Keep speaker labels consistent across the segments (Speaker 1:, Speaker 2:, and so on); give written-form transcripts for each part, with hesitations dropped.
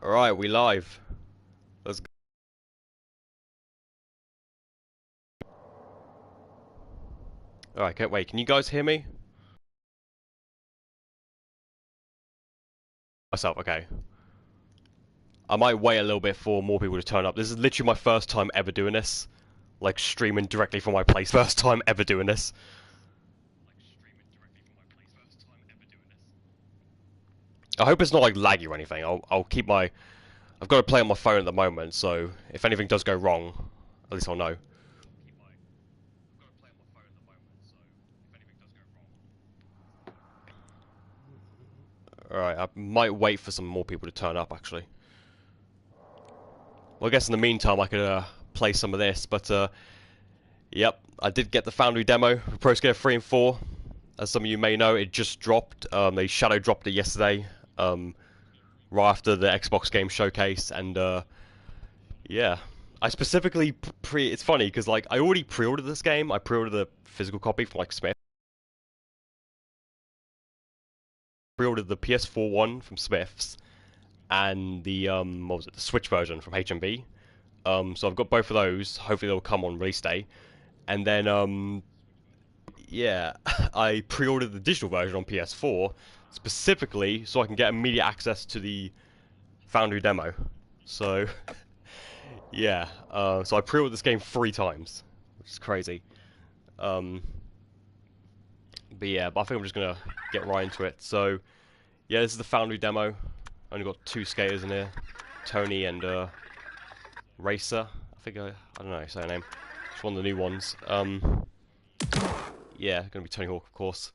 Speaker 1: Alright, we live. Let's go. Alright, wait, can you guys hear me? Myself, okay. I might wait a little bit for more people to turn up. This is literally my first time ever doing this. Like, streaming directly from my place. First time ever doing this. I hope it's not, like, laggy or anything. I'll keep my... I've got to play on my phone at the moment, so if anything does go wrong, at least I'll know. Alright, I might wait for some more people to turn up, actually. Well, I guess in the meantime I could play some of this, but yep, I did get the Foundry demo for Pro Skater 3 and 4. As some of you may know, it just dropped. They shadow dropped it yesterday, right after the Xbox game showcase, and yeah. I specifically it's funny because like I already pre-ordered this game. I pre-ordered the physical copy from like Smith. Pre-ordered the PS4 one from Smiths, and the what was it, the Switch version from HMV. So I've got both of those. Hopefully they'll come on release day. And then yeah, I pre-ordered the digital version on PS4 specifically so I can get immediate access to the Foundry demo. So yeah, so I pre-ordered this game 3 times, which is crazy. But yeah, I think I'm just gonna get right into it. So yeah, this is the Foundry demo. Only got 2 skaters in here, Tony and Racer. I don't know, say her name. It's one of the new ones. Yeah, gonna be Tony Hawk, of course.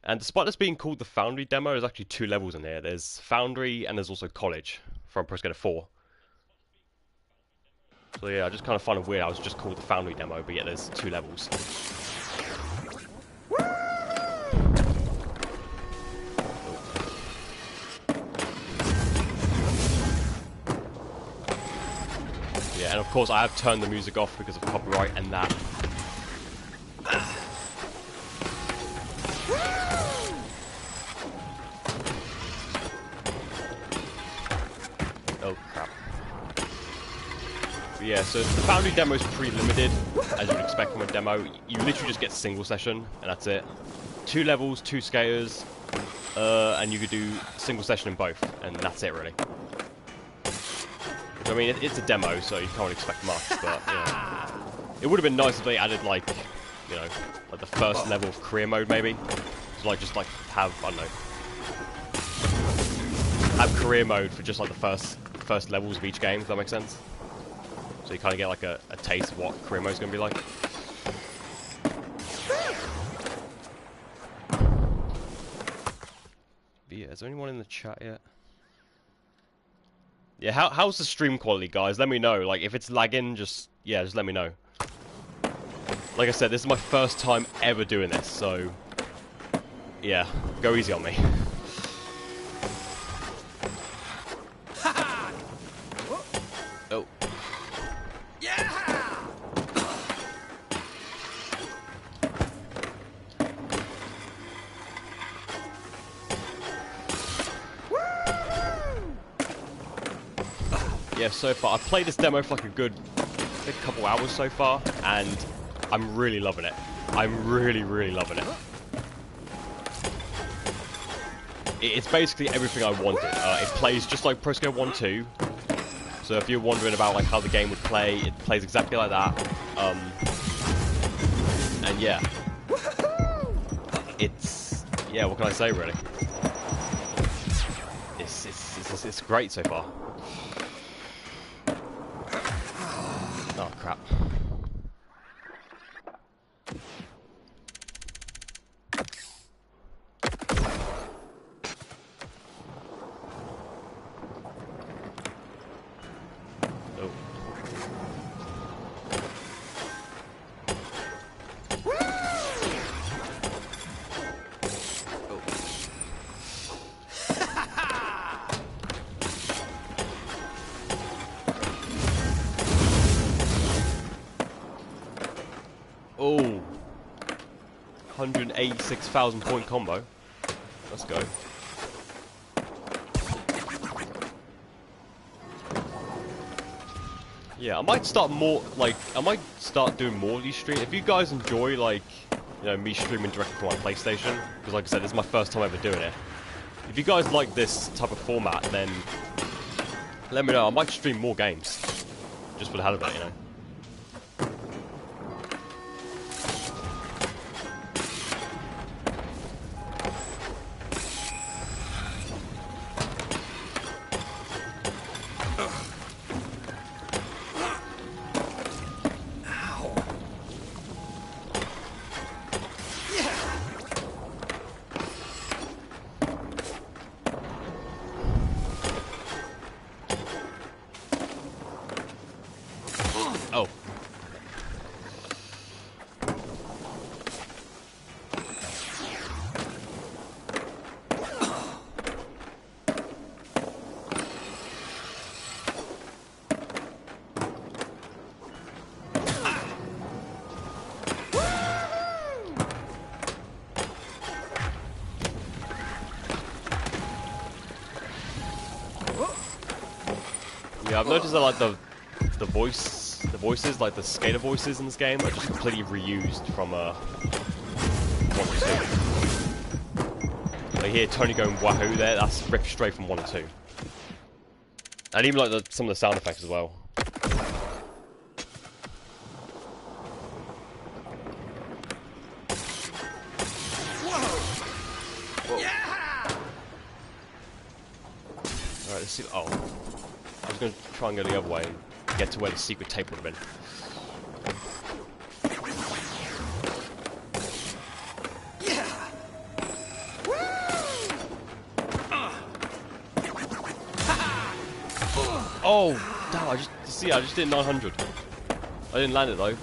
Speaker 1: And despite this being called the Foundry demo, there's actually 2 levels in here. There's Foundry and there's also College from Pro Skater 4. So yeah, I just kind of find it weird. I was just called the Foundry demo, but yeah, there's 2 levels. Yeah, and of course I have turned the music off because of copyright and that. Oh crap. But yeah, so the Foundry demo is pretty limited, as you'd expect from a demo. You literally just get single session, and that's it. 2 levels, 2 skaters, and you could do single session in both, and that's it really. I mean, it's a demo, so you can't expect much, but, you know. It would have been nice if they added, like, you know, like the first level of career mode, maybe. So, like, just, like, have, I don't know, have career mode for just, like, the first levels of each game, if that makes sense. So you kind of get, like, a taste of what career mode's going to be like. But yeah, is there anyone in the chat yet? Yeah, how's the stream quality, guys? Let me know. Like, if it's lagging, just let me know. Like I said, this is my first time ever doing this, so yeah, go easy on me. Oh. Yeah, so far I've played this demo for like a good couple hours so far, and I'm really loving it. I'm really loving it. It's basically everything I wanted. It plays just like Pro Skater 1 2. So if you're wondering about like how the game would play, it plays exactly like that. And yeah, yeah. What can I say really? It's great so far. Oh crap. Oh. Oh, 186,000 point combo. Let's go. Yeah, I might start more, like, I might start doing more of these streams. If you guys enjoy, like, you know, me streaming directly from my PlayStation, because like I said, this is my first time ever doing it. If you guys like this type of format, then let me know. I might stream more games, just for the hell of it, you know. Oh. Yeah, I've noticed that like the voices, like the skater voices in this game, are just completely reused from 1 and 2. Like hear Tony going wahoo there, that's ripped straight from 1 and 2. And even like some of the sound effects as well. Whoa. Yeah! Alright, let's see. Oh. I was going to try and go the other way and get to where the secret tape would have been. Yeah. Oh, damn! I just did 900. I didn't land it though.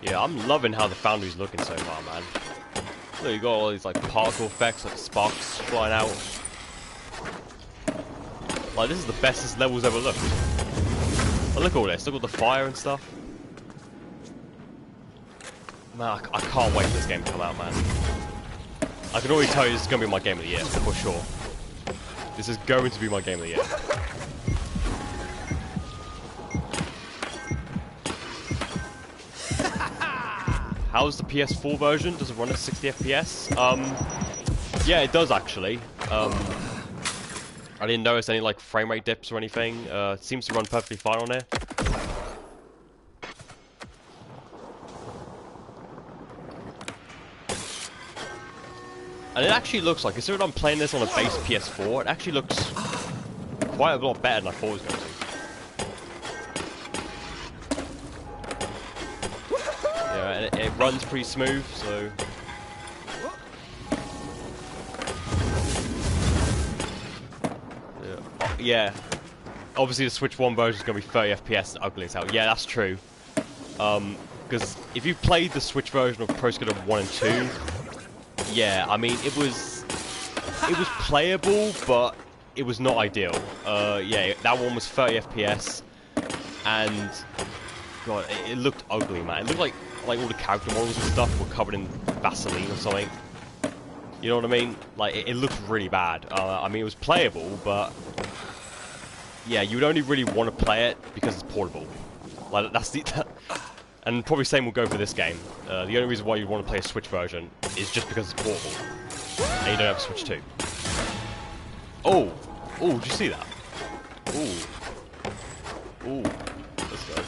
Speaker 1: Yeah, I'm loving how the Foundry's looking so far, man. Look, you got all these like particle effects, like sparks flying out. Like this is the best this level's ever looked. Oh, look at all this. Look at all the fire and stuff. Man, I can't wait for this game to come out, man. I can already tell you this is going to be my game of the year, for sure. This is going to be my game of the year. How's the PS4 version? Does it run at 60 FPS? Yeah, it does actually. I didn't notice any like frame rate dips or anything. It seems to run perfectly fine on there. And it actually looks like, considering I'm playing this on a base PS4, it actually looks quite a lot better than I thought it was going to. And it runs pretty smooth, so... Yeah. Obviously the Switch 1 version is going to be 30 FPS and ugly as hell. Yeah, that's true. Because if you played the Switch version of Pro Skater 1 and 2, yeah, I mean, it was playable, but it was not ideal. Yeah, that one was 30 FPS, and... God, it looked ugly, man. It looked like all the character models and stuff were covered in Vaseline or something. You know what I mean? Like, it looked really bad. I mean, it was playable, but... Yeah, you would only really want to play it because it's portable. Like, that's the... And probably same will go for this game. The only reason why you want to play a Switch version is just because it's portable. And you don't have a Switch 2. Oh! Oh, did you see that? Ooh. Ooh. Let's go.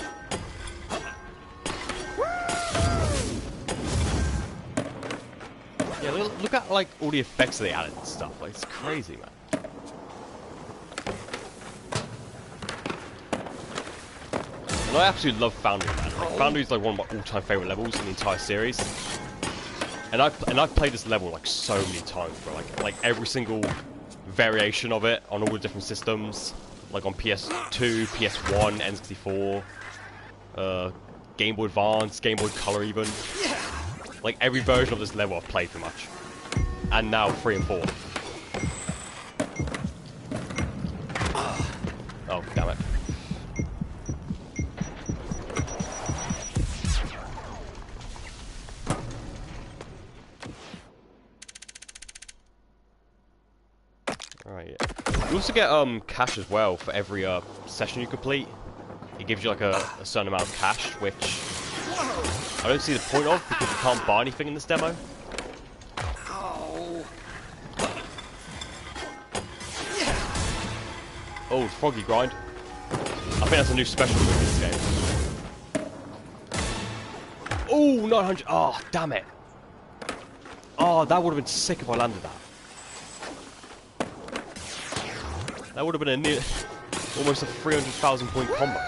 Speaker 1: look at like all the effects they added and stuff. Like, it's crazy, man. And I absolutely love Foundry, man. Like, Foundry is like one of my all-time favorite levels in the entire series. And I've played this level like so many times, bro. Like every single variation of it on all the different systems, like on PS2, PS1, N64, Game Boy Advance, Game Boy Color, even. Like every version of this level I've played pretty much, and now 3 and 4. Oh damn it! Alright, yeah. You also get cash as well for every session you complete. It gives you like a certain amount of cash, which I don't see the point of because you can't buy anything in this demo. Oh, Froggy Grind. I think that's a new special move in this game. Oh, 900. Oh, damn it. Oh, that would have been sick if I landed that. That would have been a near, almost a 300,000 point combo.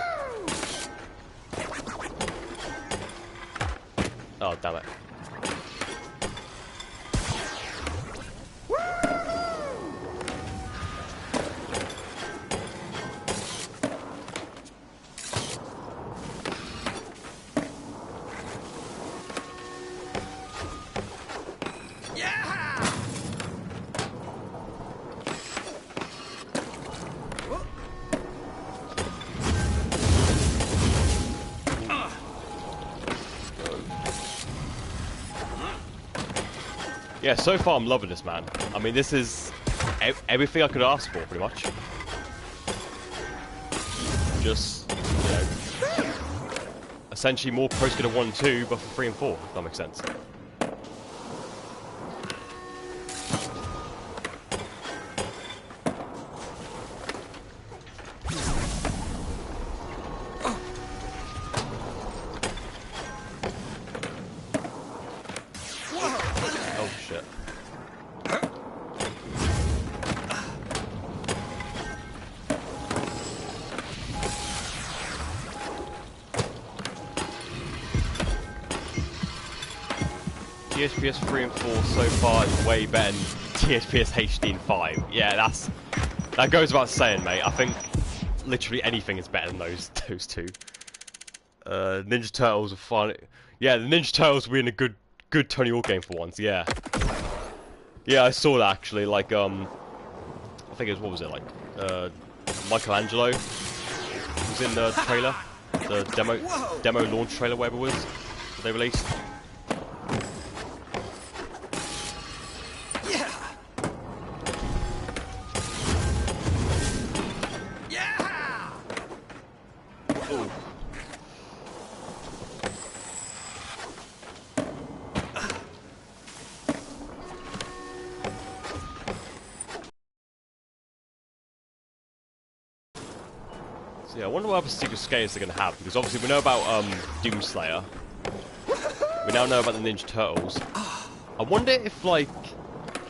Speaker 1: Oh, damn it. Yeah, so far I'm loving this, man. I mean, this is everything I could ask for, pretty much. Just, you know, essentially more Pro Skater 1 and 2, but for 3 and 4, if that makes sense. TSPS 3 and 4 so far is way better than TSPS HD and 5. Yeah, that goes without saying, mate. I think literally anything is better than those two. Ninja Turtles are fun. Yeah, the Ninja Turtles were in a good Tony Hawk game for once. Yeah, yeah, I saw that actually. Like I think it was, what was it, like Michelangelo was in the trailer, the demo launch trailer, whatever it was that they released. Yeah, I wonder what other secret skaters they're going to have, because obviously we know about Doomslayer. We now know about the Ninja Turtles. I wonder if, like,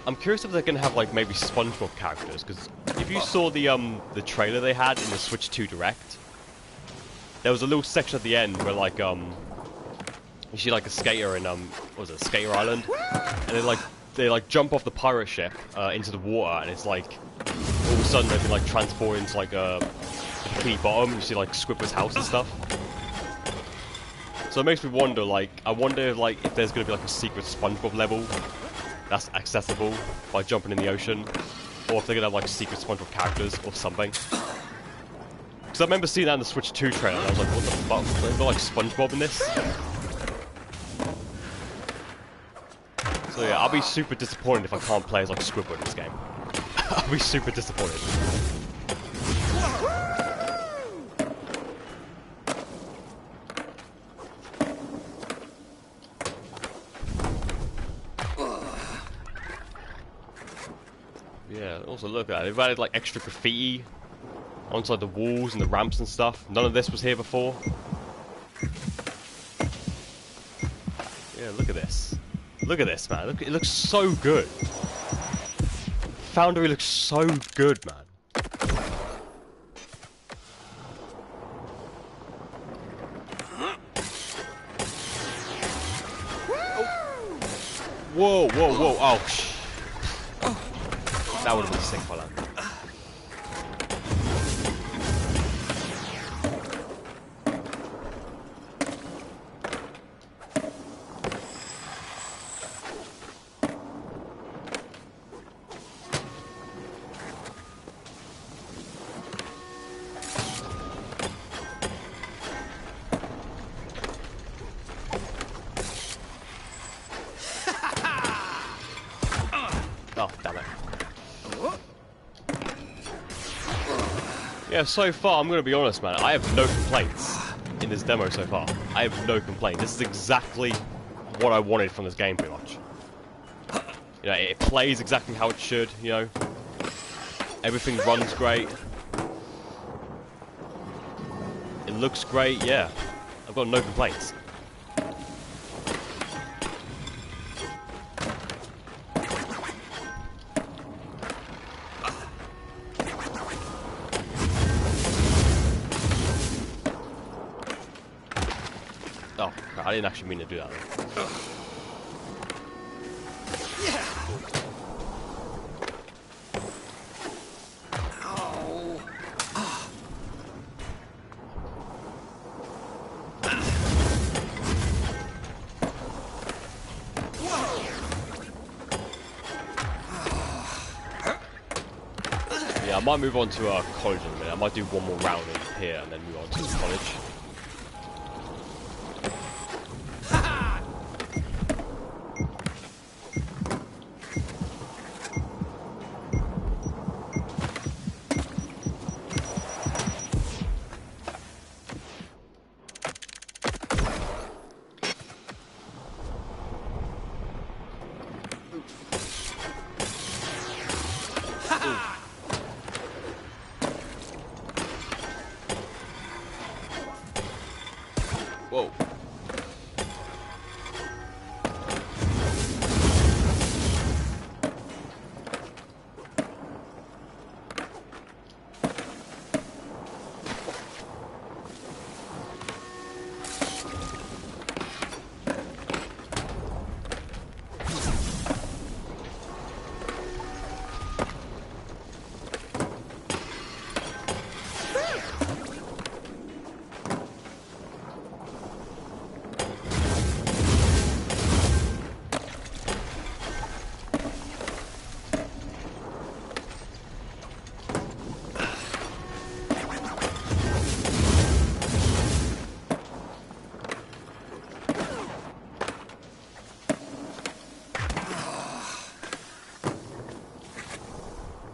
Speaker 1: I'm curious if they're going to have, like, maybe SpongeBob characters, because if you saw the trailer they had in the Switch 2 Direct, there was a little section at the end where, like, you see, like, a skater in, what was it, Skater Island, and they jump off the pirate ship into the water, and it's like, all of a sudden they've been, like, transported into, like, a bikini bottom, you see like Squidward's house and stuff. So it makes me wonder, like, I wonder if there's gonna be like a secret SpongeBob level that's accessible by jumping in the ocean, or if they're gonna have like secret SpongeBob characters or something. Because I remember seeing that in the Switch 2 trailer, and I was like, what the fuck? They've got like SpongeBob in this? So yeah, I'll be super disappointed if I can't play as like Squidward in this game. I'll be super disappointed. Yeah, also look at that. They've added like extra graffiti onto like the walls and the ramps and stuff. None of this was here before. Yeah, look at this. Look at this, man. Look, it looks so good. Foundry looks so good, man. Whoa, whoa, whoa. Oh, shh. That would have been sick for that. Oh, damn it. Yeah, so far, I'm going to be honest, man, I have no complaints in this demo so far. I have no complaints. This is exactly what I wanted from this game, pretty much. You know, it plays exactly how it should, you know. Everything runs great. It looks great, yeah. I've got no complaints. Oh, I didn't actually mean to do that. Yeah, I might move on to college in a minute. I might do one more round in here and then move on to college. Whoa.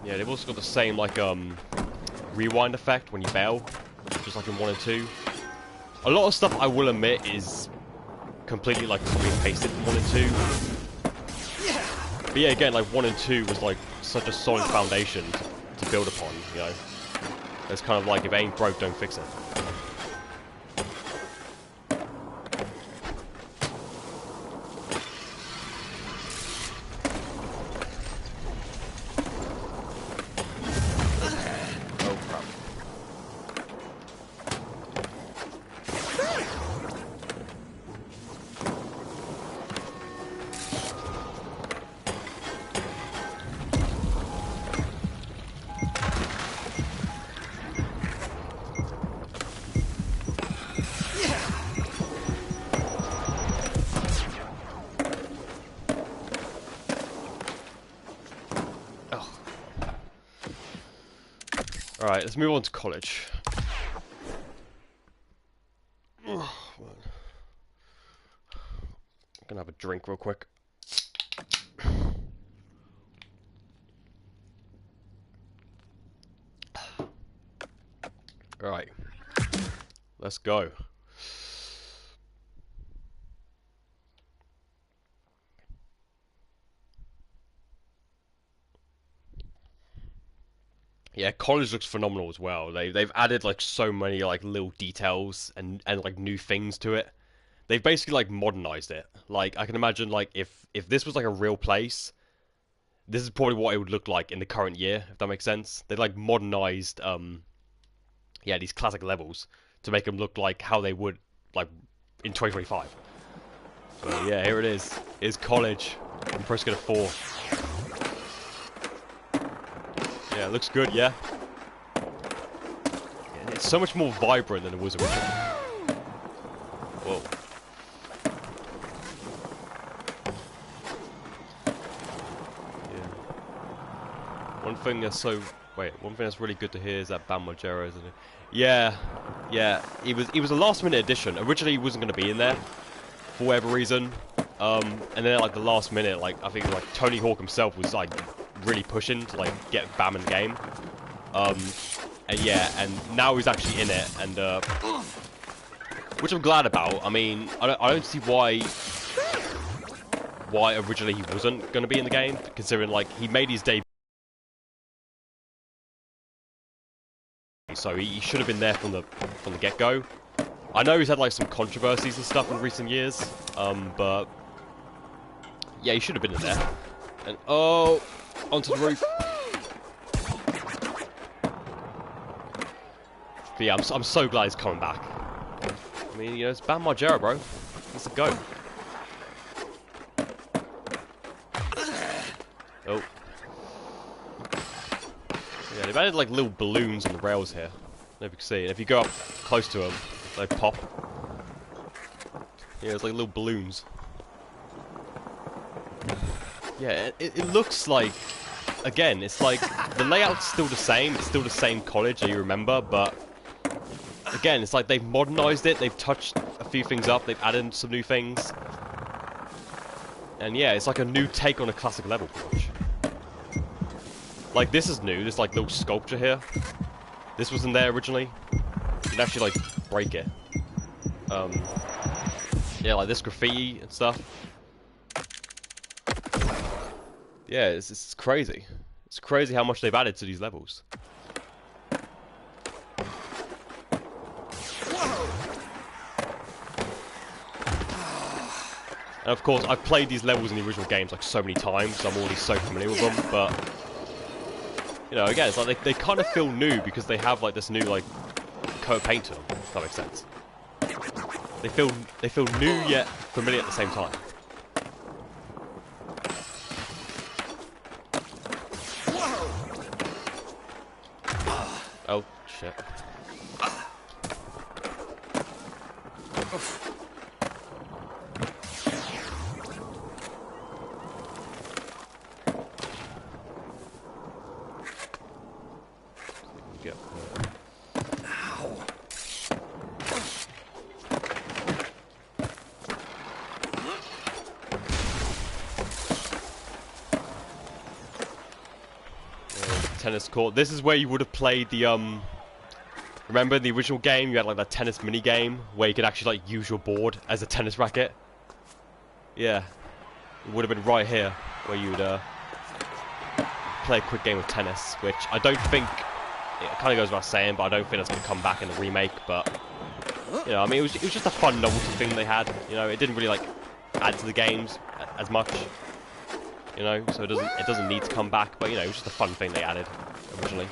Speaker 1: Yeah, they've also got the same, like, rewind effect when you bail, just like in 1 and 2. A lot of stuff, I will admit, is completely, like, copy-pasted from 1 and 2. But yeah, again, like, 1 and 2 was, like, such a solid foundation to build upon, you know? It's kind of like, if it ain't broke, don't fix it. Alright, let's move on to college. I'm gonna have a drink real quick. Alright, let's go. Yeah, college looks phenomenal as well. They've added like so many like little details and like new things to it they've basically like modernized it. Like I can imagine like if this was like a real place, this is probably what it would look like in the current year, if that makes sense. They like modernized yeah, these classic levels to make them look like how they would like in 2025. So yeah, here it is. Here's college. I'm Pro Skater 4. Yeah, it looks good, yeah. It's so much more vibrant than it was originally. Whoa. Yeah. One thing that's really good to hear is that Bam Margera, isn't it? Yeah, yeah. He was a last minute addition. Originally he wasn't gonna be in there for whatever reason. And then at like the last minute, like I think like Tony Hawk himself was like really pushing to like get Bam in the game. And yeah, and now he's actually in it, and which I'm glad about. I mean, I don't see why originally he wasn't going to be in the game, considering like he made his debut, so he should have been there from the get-go. I know he's had like some controversies and stuff in recent years, but yeah, he should have been in there. And oh, onto the roof. But yeah, I'm so glad he's coming back. I mean, you know, it's Bam Margera, bro. Let's go. Oh. Yeah, they've added like little balloons on the rails here. I don't know if you can see. And if you go up close to them, they pop. Yeah, it's like little balloons. Yeah, it looks like, again, it's like the layout's still the same. It's still the same college that you remember, but again, it's like they've modernized it, they've touched a few things up, they've added some new things. And yeah, it's like a new take on a classic level, pretty much. Like, this is new, this like little sculpture here. This wasn't there originally. You can actually like break it. Yeah, like this graffiti and stuff. Yeah, it's crazy. It's crazy how much they've added to these levels. And of course, I've played these levels in the original games like so many times, so I'm already so familiar with them, but you know, again, it's like they kind of feel new because they have like this new like coat of paint to them, if that makes sense. They feel new yet familiar at the same time. Oh shit. Tennis court. This is where you would have played the remember in the original game you had like that tennis mini game where you could actually like use your board as a tennis racket. Yeah, it would have been right here where you'd play a quick game of tennis, which I don't think, it kind of goes without saying, but I don't think that's going to come back in the remake. But you know, I mean, it was just a fun novelty thing they had. You know, it didn't really like add to the games as much. You know, so it doesn't need to come back, but you know, it was just a fun thing they added originally.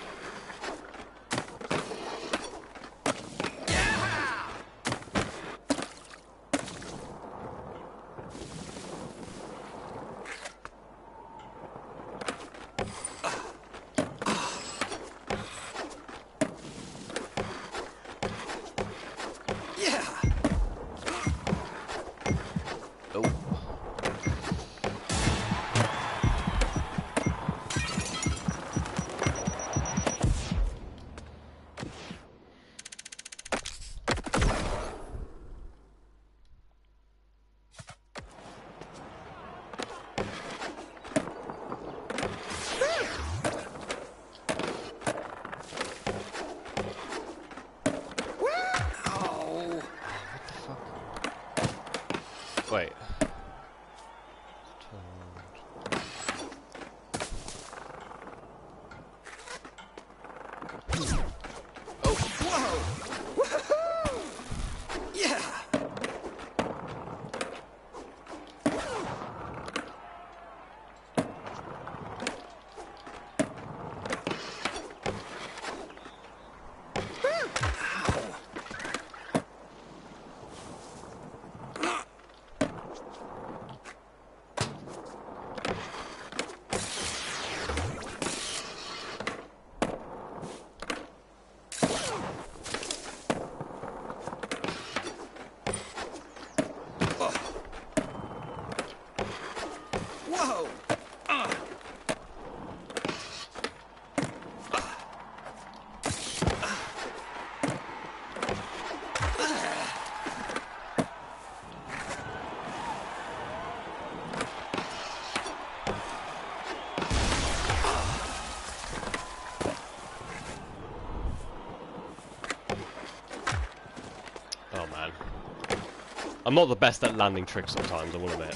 Speaker 1: I'm not the best at landing tricks sometimes, I will admit.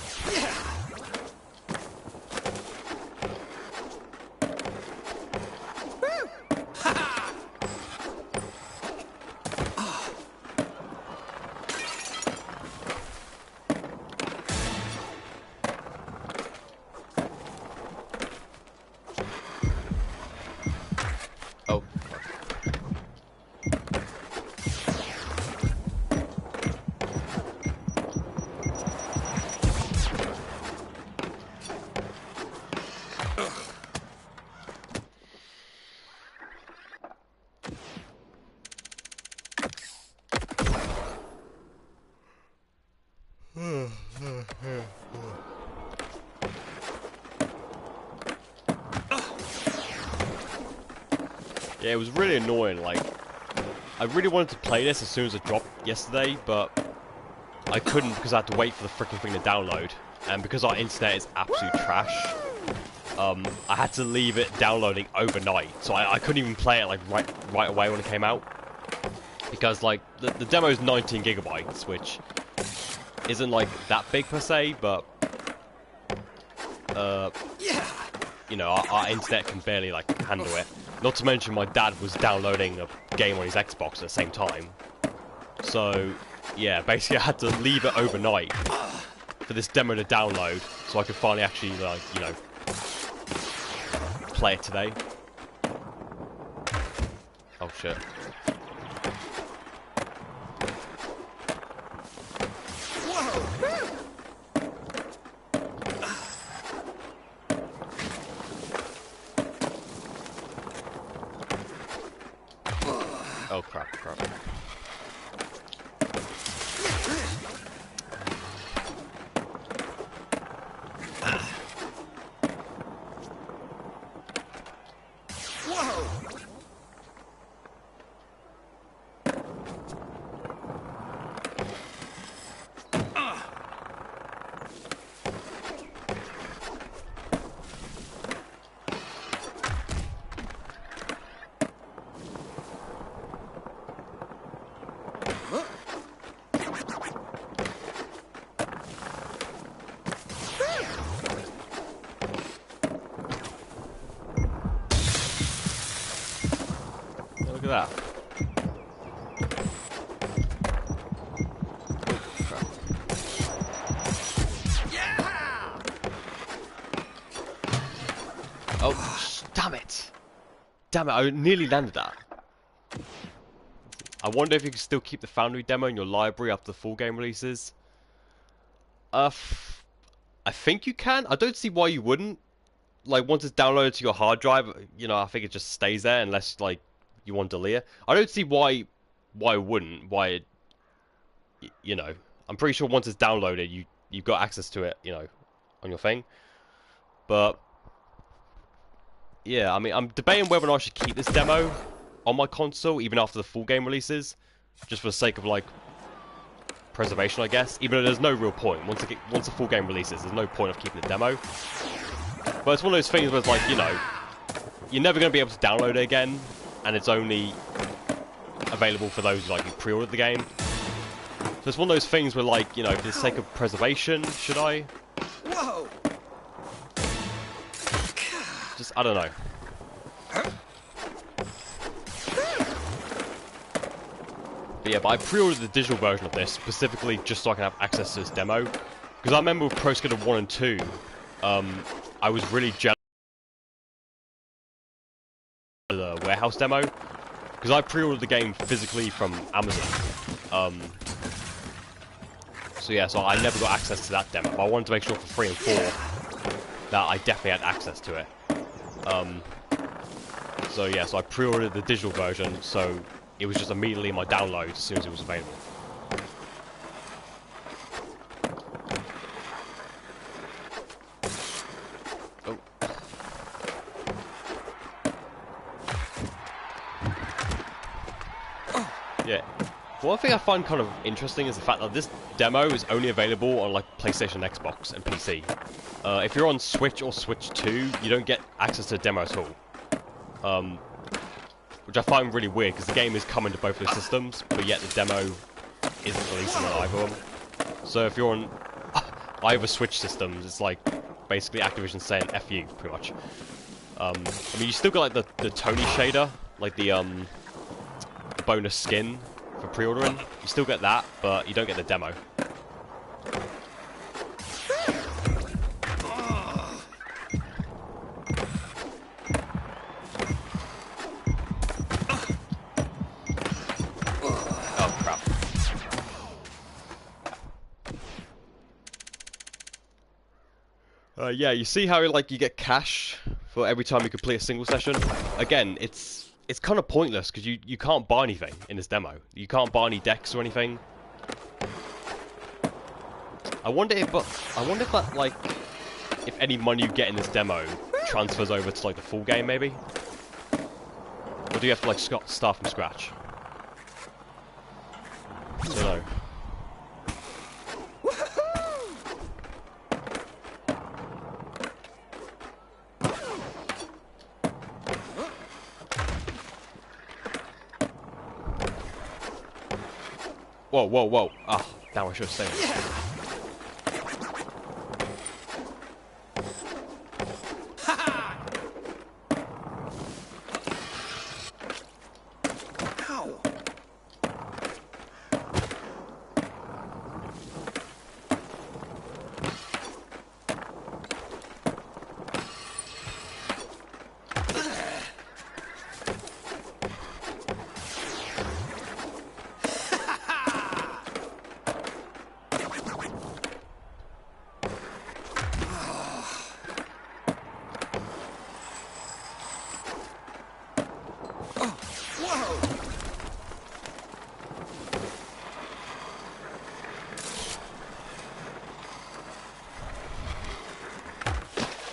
Speaker 1: Oh. Yeah, it was really annoying, like, I really wanted to play this as soon as it dropped yesterday, but I couldn't because I had to wait for the freaking thing to download, and because our internet is absolute trash, I had to leave it downloading overnight, so I couldn't even play it, like, right away when it came out, because, like, the demo is 19 gigabytes, which isn't, like, that big per se, but, you know, our internet can barely, like, handle it. Not to mention my dad was downloading a game on his Xbox at the same time. So, yeah, basically I had to leave it overnight for this demo to download so I could finally actually, like, you know, play it today. Oh, shit. Oh, crap. Look at that. Oh, damn it! Damn it, I nearly landed that. I wonder if you can still keep the Foundry demo in your library after the full game releases. I think you can. I don't see why you wouldn't. Like, once it's downloaded to your hard drive, you know, I think it just stays there unless, like, you want to delete it. I don't see why it wouldn't. Why it, you know. I'm pretty sure once it's downloaded, you've got access to it, you know, on your thing. But yeah, I mean, I'm debating whether or not I should keep this demo on my console even after the full game releases, just for the sake of, like, preservation, I guess. Even though there's no real point. Once the full game releases, there's no point of keeping the demo. But it's one of those things where it's like, you know, you're never going to be able to download it again, and it's only available for those who, like, who pre-ordered the game. So it's one of those things where, like, you know, for the sake of preservation, should I?
Speaker 2: Whoa!
Speaker 1: Just, I don't know. But yeah, but I pre-ordered the digital version of this specifically just so I can have access to this demo. Because I remember with Pro Skater 1 and 2, I was really jealous of the warehouse demo. Because I pre-ordered the game physically from Amazon. So yeah, so I never got access to that demo. But I wanted to make sure for 3 and 4 that I definitely had access to it. So yeah, so I pre-ordered the digital version, so it was just immediately in my download as soon as it was available. Oh. Yeah. One thing I find kind of interesting is the fact that this demo is only available on, like, PlayStation, Xbox, and PC. If you're on Switch or Switch 2, you don't get access to the demo at all. Which I find really weird, because the game is coming to both of the systems, but yet the demo isn't releasing on either of them. So if you're on either Switch systems, it's like basically Activision saying F you, pretty much. I mean, you still got like the Tony shader, like the bonus skin for pre-ordering. You still get that, but you don't get the demo. Oh crap. Yeah, you see how like you get cash for every time you complete a single session? Again, it's kind of pointless because you can't buy anything in this demo. You can't buy any decks or anything. I wonder if that like if any money you get in this demo transfers over to like the full game maybe, or do you have to like start from scratch? I don't know. Whoa, whoa, whoa. Ah, damn, I should have stayed.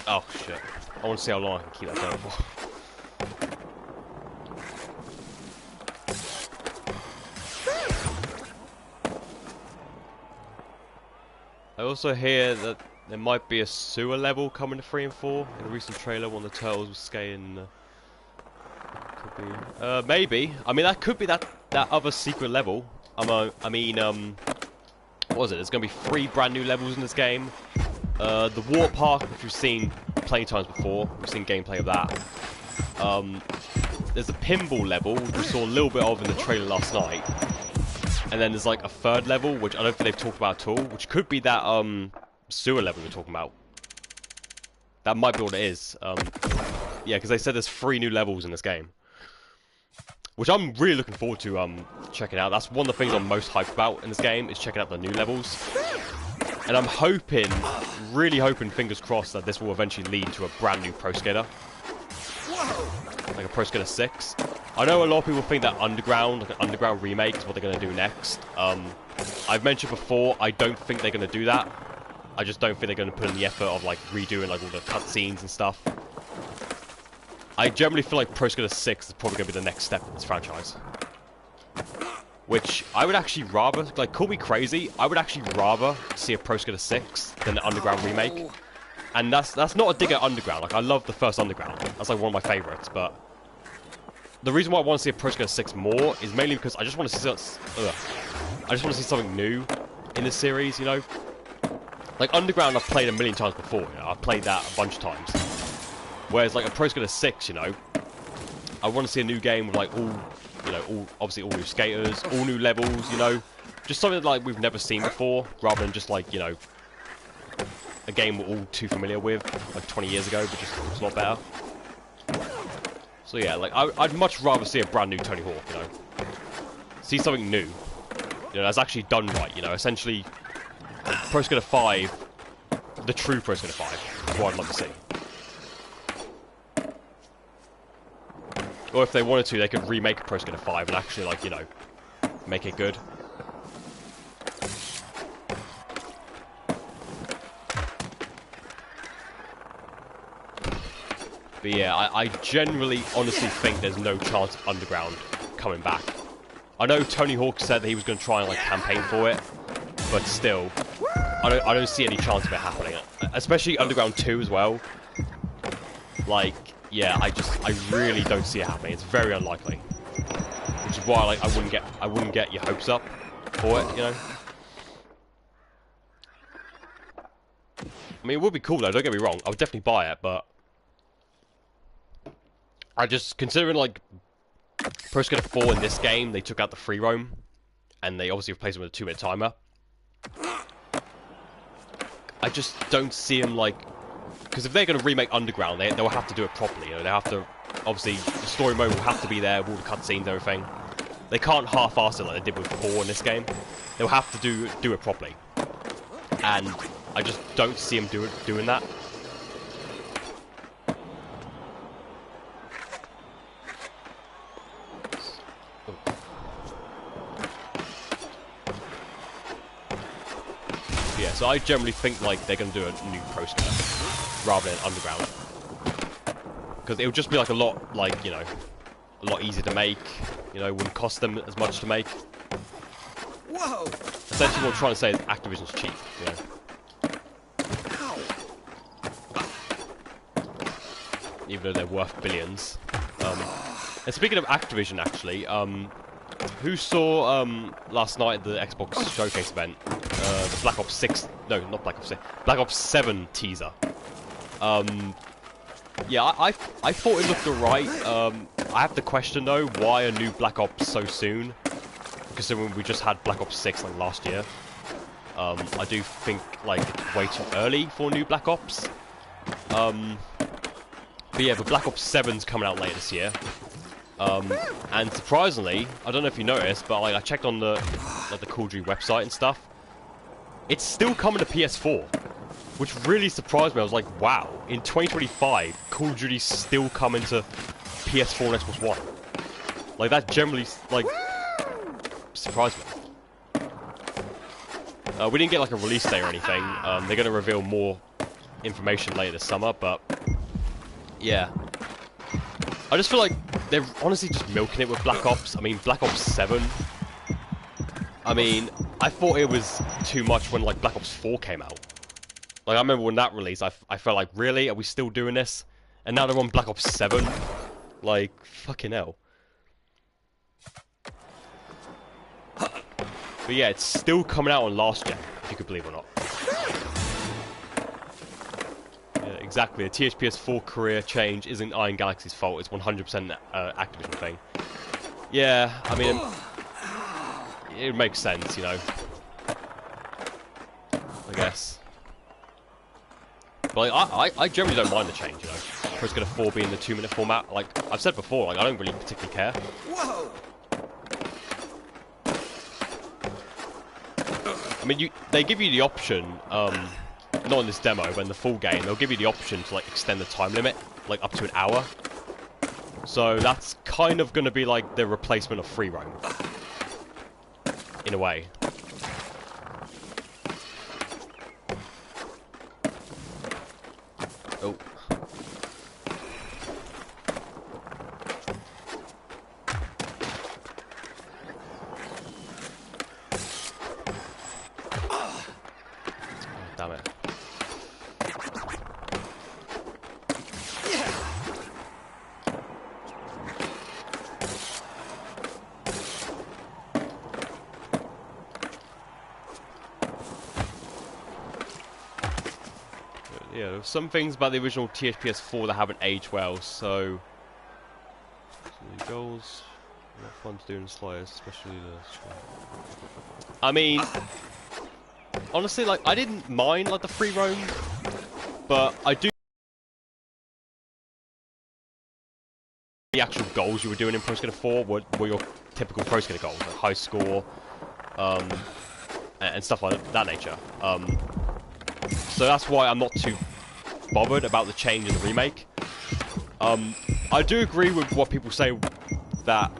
Speaker 1: Oh shit. I want to see how long I can keep that going for. I also hear that there might be a sewer level coming to 3 and 4. In a recent trailer, one of the turtles was skating. Could be. Maybe. I mean, that could be that other secret level. I mean, what was it? There's going to be 3 brand new levels in this game. The water park, which we've seen plenty times before. We've seen gameplay of that. There's a pinball level, which we saw a little bit of in the trailer last night. And then there's like a 3rd level, which I don't think they've talked about at all, which could be that sewer level we're talking about. That might be what it is. Yeah, because they said there's 3 new levels in this game. Which I'm really looking forward to checking out. That's one of the things I'm most hyped about in this game, is checking out the new levels. And I'm hoping, really hoping, fingers crossed, that this will eventually lead to a brand new Pro Skater. Like a Pro Skater 6. I know a lot of people think that Underground, like an Underground remake, is what they're going to do next. I've mentioned before, I don't think they're going to do that. I just don't think they're going to put in the effort of like redoing like all the cutscenes and stuff. I generally feel like Pro Skater 6 is probably going to be the next step in this franchise. Which I would actually rather, like, call me crazy, I would actually rather see a Pro Skater 6 than the Underground remake. And that's not a dig at Underground. Like, I love the first Underground. That's like one of my favourites, but the reason why I want to see a Pro Skater 6 more is mainly because I just want to see something new in this series, you know? Like, Underground I've played a million times before, you know? I've played that a bunch of times. Whereas, like, a Pro Skater 6, you know, I want to see a new game with, like, obviously all new skaters, all new levels, you know? Just something like we've never seen before, rather than just, like, you know, a game we're all too familiar with, like 20 years ago, but just looks a lot better. So yeah, like, I'd much rather see a brand new Tony Hawk, you know? See something new. You know, that's actually done right, you know? Essentially, Pro Skater 5, the true Pro Skater 5, is what I'd love to see. Or if they wanted to, they could remake Pro Skater 5 and actually, like, you know, make it good. But yeah, I generally, honestly think there's no chance of Underground coming back. I know Tony Hawk said that he was going to try and, like, campaign for it, but still, I don't see any chance of it happening. Especially Underground 2 as well. Like, yeah, I really don't see it happening. It's very unlikely, which is why, like, I wouldn't get your hopes up for it, you know. I mean, it would be cool though, don't get me wrong. I would definitely buy it, but I just, considering like Pro Skater 4 in this game, they took out the free roam, and they obviously replaced it with a 2-minute timer. I just don't see them like, because if they're going to remake Underground, they'll have to do it properly. You know, they have to, obviously, the story mode will have to be there, with all the cutscenes and everything. They can't half-ass it like they did with 4 in this game. They'll have to do it properly, and I just don't see them doing that. Yeah, so I generally think like they're going to do a new Pro Skater rather than Underground, because it would just be like a lot, like, you know, a lot easier to make. You know, it wouldn't cost them as much to make.
Speaker 2: Whoa!
Speaker 1: Essentially, what I'm trying to say is Activision's cheap. You know. Even though they're worth billions. And speaking of Activision, actually, who saw last night at the Xbox Showcase event the Black Ops 6? No, not Black Ops 6. Black Ops 7 teaser. Yeah, I thought it looked alright. I have to question though, why a new Black Ops so soon? Considering we just had Black Ops 6 like last year. I do think like it's way too early for new Black Ops. But yeah, but Black Ops 7's coming out later this year. And surprisingly, I don't know if you noticed, but like, I checked on the Call of Duty website and stuff. It's still coming to PS4, which really surprised me. I was like, wow, in 2025, Call of Duty's still coming to PS4 and Xbox One. Like, that generally, like, surprised me. We didn't get like a release date or anything. They're going to reveal more information later this summer, but yeah. I just feel like they're honestly just milking it with Black Ops. I mean, Black Ops 7. I mean, I thought it was too much when like Black Ops 4 came out. Like, I remember when that released, I felt like, really? Are we still doing this? And now they're on Black Ops 7? Like, fucking hell. But yeah, it's still coming out on last gen, if you could believe it or not. Yeah, exactly. The THPS 4 career change isn't Iron Galaxy's fault. It's 100% Activision thing. Yeah, I mean, it makes sense, you know. I guess. But like, I generally don't mind the change, you know. Pro Skater 4 being the 2-minute format. Like I've said before, like I don't really particularly care.
Speaker 2: Whoa!
Speaker 1: I mean, they give you the option, not in this demo, but in the full game, they'll give you the option to like extend the time limit, like up to an hour. So that's kind of going to be like the replacement of free roam, in a way. Oh. Damn it. Yeah, there's some things about the original THPS 4 that haven't aged well, so goals, not fun to do in Slayers, especially the... I mean, honestly, like, I didn't mind, like, the free roam, but I do... The actual goals you were doing in Pro Skater 4 were your typical Pro Skater goals, like high score, and stuff like that nature. So that's why I'm not too bothered about the change in the remake. I do agree with what people say that,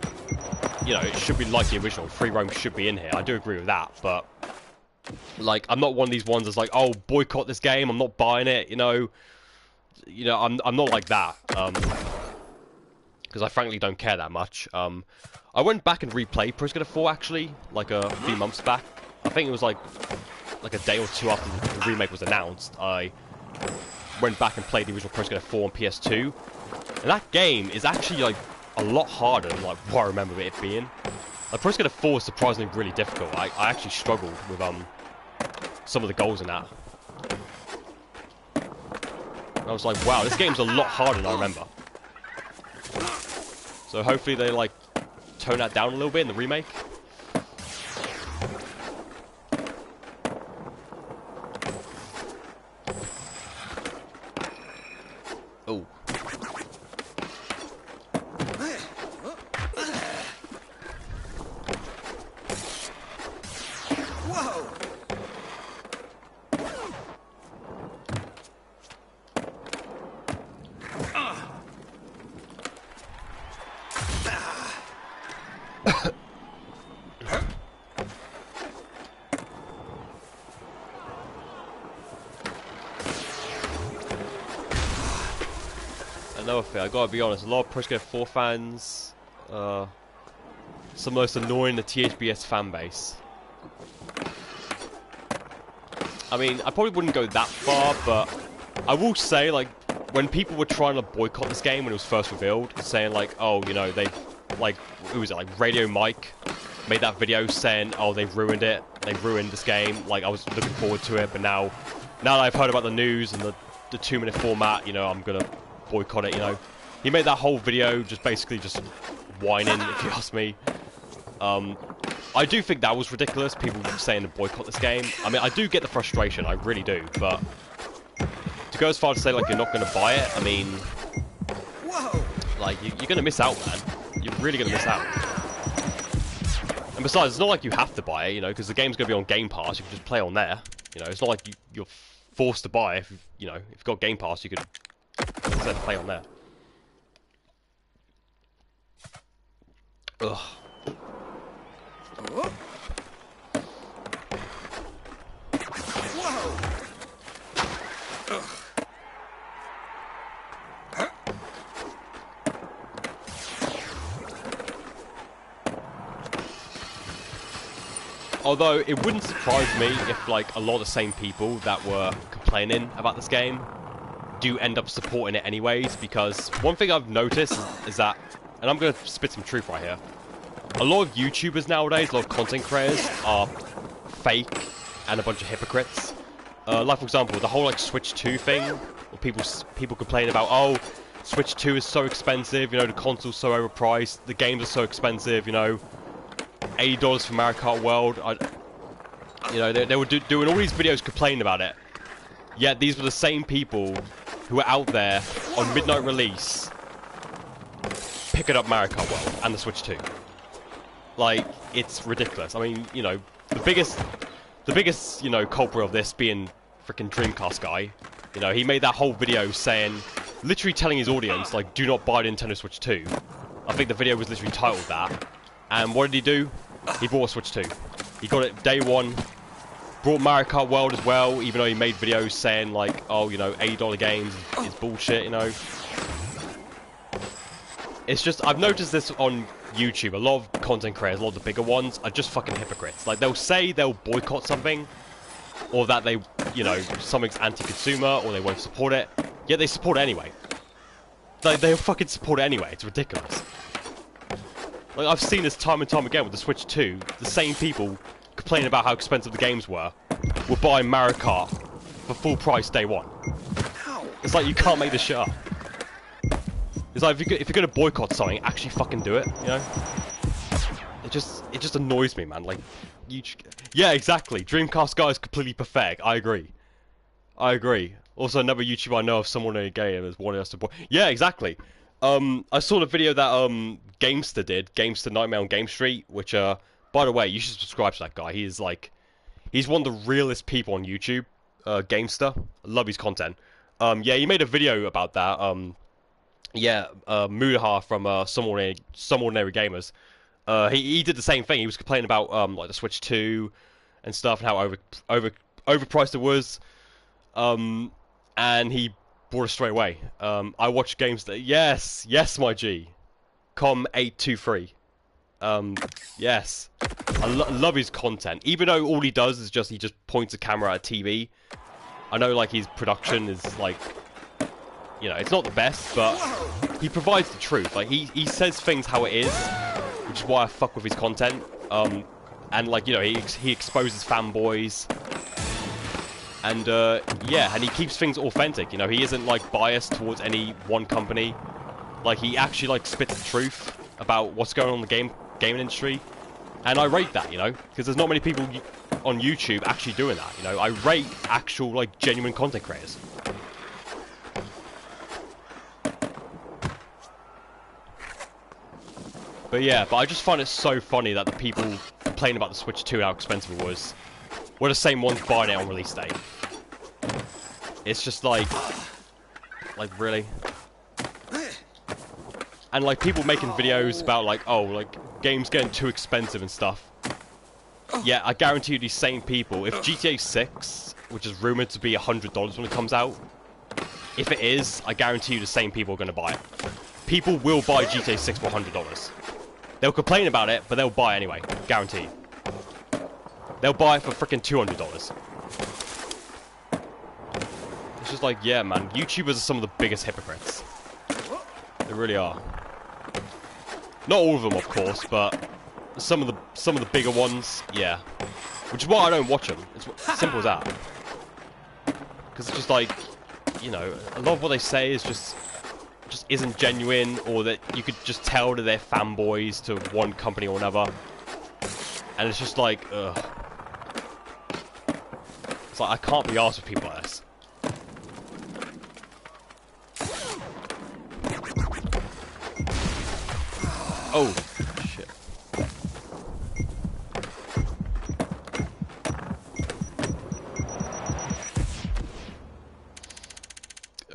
Speaker 1: you know, it should be like the original. Free roam should be in here. I do agree with that, but like, I'm not one of these ones that's like, oh, boycott this game. I'm not buying it. You know, I'm not like that. Because I frankly don't care that much. I went back and replayed Pro Skater 4 actually, like a few months back. I think it was like a day or two after the remake was announced. I went back and played the original Pro Skater 4 on PS2, and that game is actually like a lot harder than like what I remember it being. Like, Pro Skater 4 is surprisingly really difficult. I actually struggled with some of the goals in that. And I was like, wow, this game's a lot harder than I remember. So hopefully they like tone that down a little bit in the remake. Oh.
Speaker 2: Whoa!
Speaker 1: Another thing, I gotta be honest, a lot of 3+4 fans, some of the most annoying the THBS fan base. I mean, I probably wouldn't go that far, but I will say, like, when people were trying to boycott this game when it was first revealed, saying like, oh, you know, they, like, who was it, like, Radio Mike made that video saying, oh, they've ruined it, they've ruined this game, like, I was looking forward to it, but now that I've heard about the news and the 2-minute format, you know, I'm gonna boycott it, you know. He made that whole video just basically just whining, if you ask me. I do think that was ridiculous, people saying to boycott this game. I mean, I do get the frustration, I really do, but to go as far as to say, like, you're not going to buy it, I mean, like, you're going to miss out, man. You're really going to miss out. And besides, it's not like you have to buy it, you know, because the game's going to be on Game Pass, you can just play on there. You know, it's not like you're forced to buy it. If, you know, if you've got Game Pass, you could instead play on there. Ugh.
Speaker 2: Whoa!
Speaker 1: Although, it wouldn't surprise me if, like, a lot of the same people that were complaining about this game do end up supporting it anyways, because one thing I've noticed is that, and I'm going to spit some truth right here, a lot of YouTubers nowadays, a lot of content creators are fake and a bunch of hypocrites. Like, for example, the whole, like, Switch 2 thing, where people complain about, oh, Switch 2 is so expensive, you know, the console's so overpriced, the games are so expensive, you know, $80 for Mario Kart World. You know, they were doing all these videos complaining about it. Yet these were the same people who were out there on midnight release picking up Mario Kart World and the Switch 2. Like, it's ridiculous. I mean, you know, the biggest, you know, culprit of this being freaking Dreamcast guy. You know, he made that whole video saying, literally telling his audience, like, do not buy the Nintendo Switch 2. I think the video was literally titled that. And what did he do? He bought a Switch 2. He got it day one. Brought Mario Kart World as well, even though he made videos saying like, oh, you know, $80 games is bullshit, you know. It's just, I've noticed this on YouTube. A lot of content creators, a lot of the bigger ones, are just fucking hypocrites. Like, they'll say they'll boycott something, or that they, you know, something's anti-consumer, or they won't support it, yet they support it anyway. Like, they'll fucking support it anyway. It's ridiculous. Like, I've seen this time and time again with the Switch 2. The same people complaining about how expensive the games were buying Mario Kart for full price day one. It's like, you can't make this shit up. It's like, if you're gonna boycott something, actually fucking do it, you know? It just annoys me, man. Like, yeah, exactly. Dreamcast guy is completely pathetic. I agree. Also, another YouTuber I know of, someone in a game, has wanted us to yeah, exactly. I saw the video that Gamester did, Gamester Nightmare on Game Street, which by the way, you should subscribe to that guy. He's one of the realest people on YouTube. Gamester, I love his content. Yeah, he made a video about that. Yeah, Mudaha from Some Ordinary Gamers. He did the same thing. He was complaining about like the Switch 2 and stuff, and how overpriced it was. And he bought it straight away. I watched Gamester. Yes, my G. Com823. Yes. I love his content. Even though all he does is he just points a camera at a TV. I know, like, his production is, like, you know, it's not the best, but he provides the truth. Like, he says things how it is, which is why I fuck with his content. And, like, you know, he exposes fanboys. And yeah, and he keeps things authentic. You know, he isn't like biased towards any one company. Like he actually like spits the truth about what's going on in the gaming industry, and I rate that. You know, because there's not many people on YouTube actually doing that. You know, I rate actual like genuine content creators. But yeah, but I just find it so funny that the people complaining about the Switch 2 and how expensive it was were the same ones buying it on release day. It's just like really. And like people making videos about like, oh, like games getting too expensive and stuff. Yeah, I guarantee you these same people, if GTA 6, which is rumored to be $100 when it comes out, if it is, I guarantee you the same people are going to buy it. People will buy GTA 6 for $100. They'll complain about it, but they'll buy it anyway. Guaranteed. They'll buy it for freaking $200. It's just like, yeah, man. YouTubers are some of the biggest hypocrites. They really are. Not all of them, of course, but some of the bigger ones, yeah. Which is why I don't watch them. It's simple as that. Because it's just like, you know, a lot of what they say is just isn't genuine, or that you could just tell that they're fanboys to one company or another. And it's just like, ugh. It's like, I can't be arsed with people like this. Oh, shit.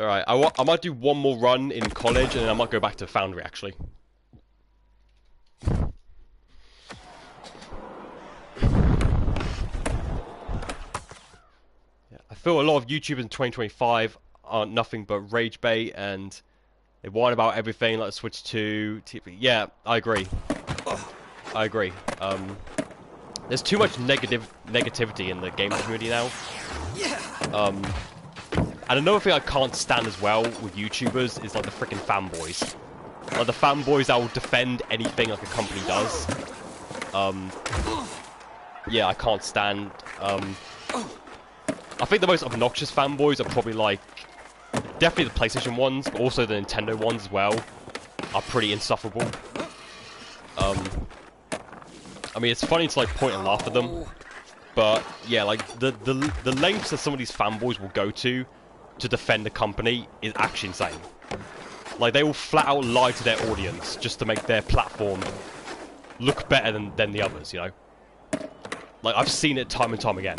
Speaker 1: Alright, I might do one more run in college, and then I might go back to Foundry, actually. I feel a lot of YouTubers in 2025 are nothing but rage bait, and they whine about everything, like Switch 2, TV. Yeah, I agree. I agree. There's too much negativity in the gaming community now. And another thing I can't stand as well with YouTubers is like the freaking fanboys. Like the fanboys that will defend anything like a company does. Yeah, I can't stand. I think the most obnoxious fanboys are probably like, definitely the PlayStation ones, but also the Nintendo ones as well, are pretty insufferable. I mean, it's funny to like point and laugh at them, but yeah, like the lengths that some of these fanboys will go to defend the company is actually insane. Like, they will flat out lie to their audience just to make their platform look better than the others, you know? Like, I've seen it time and time again.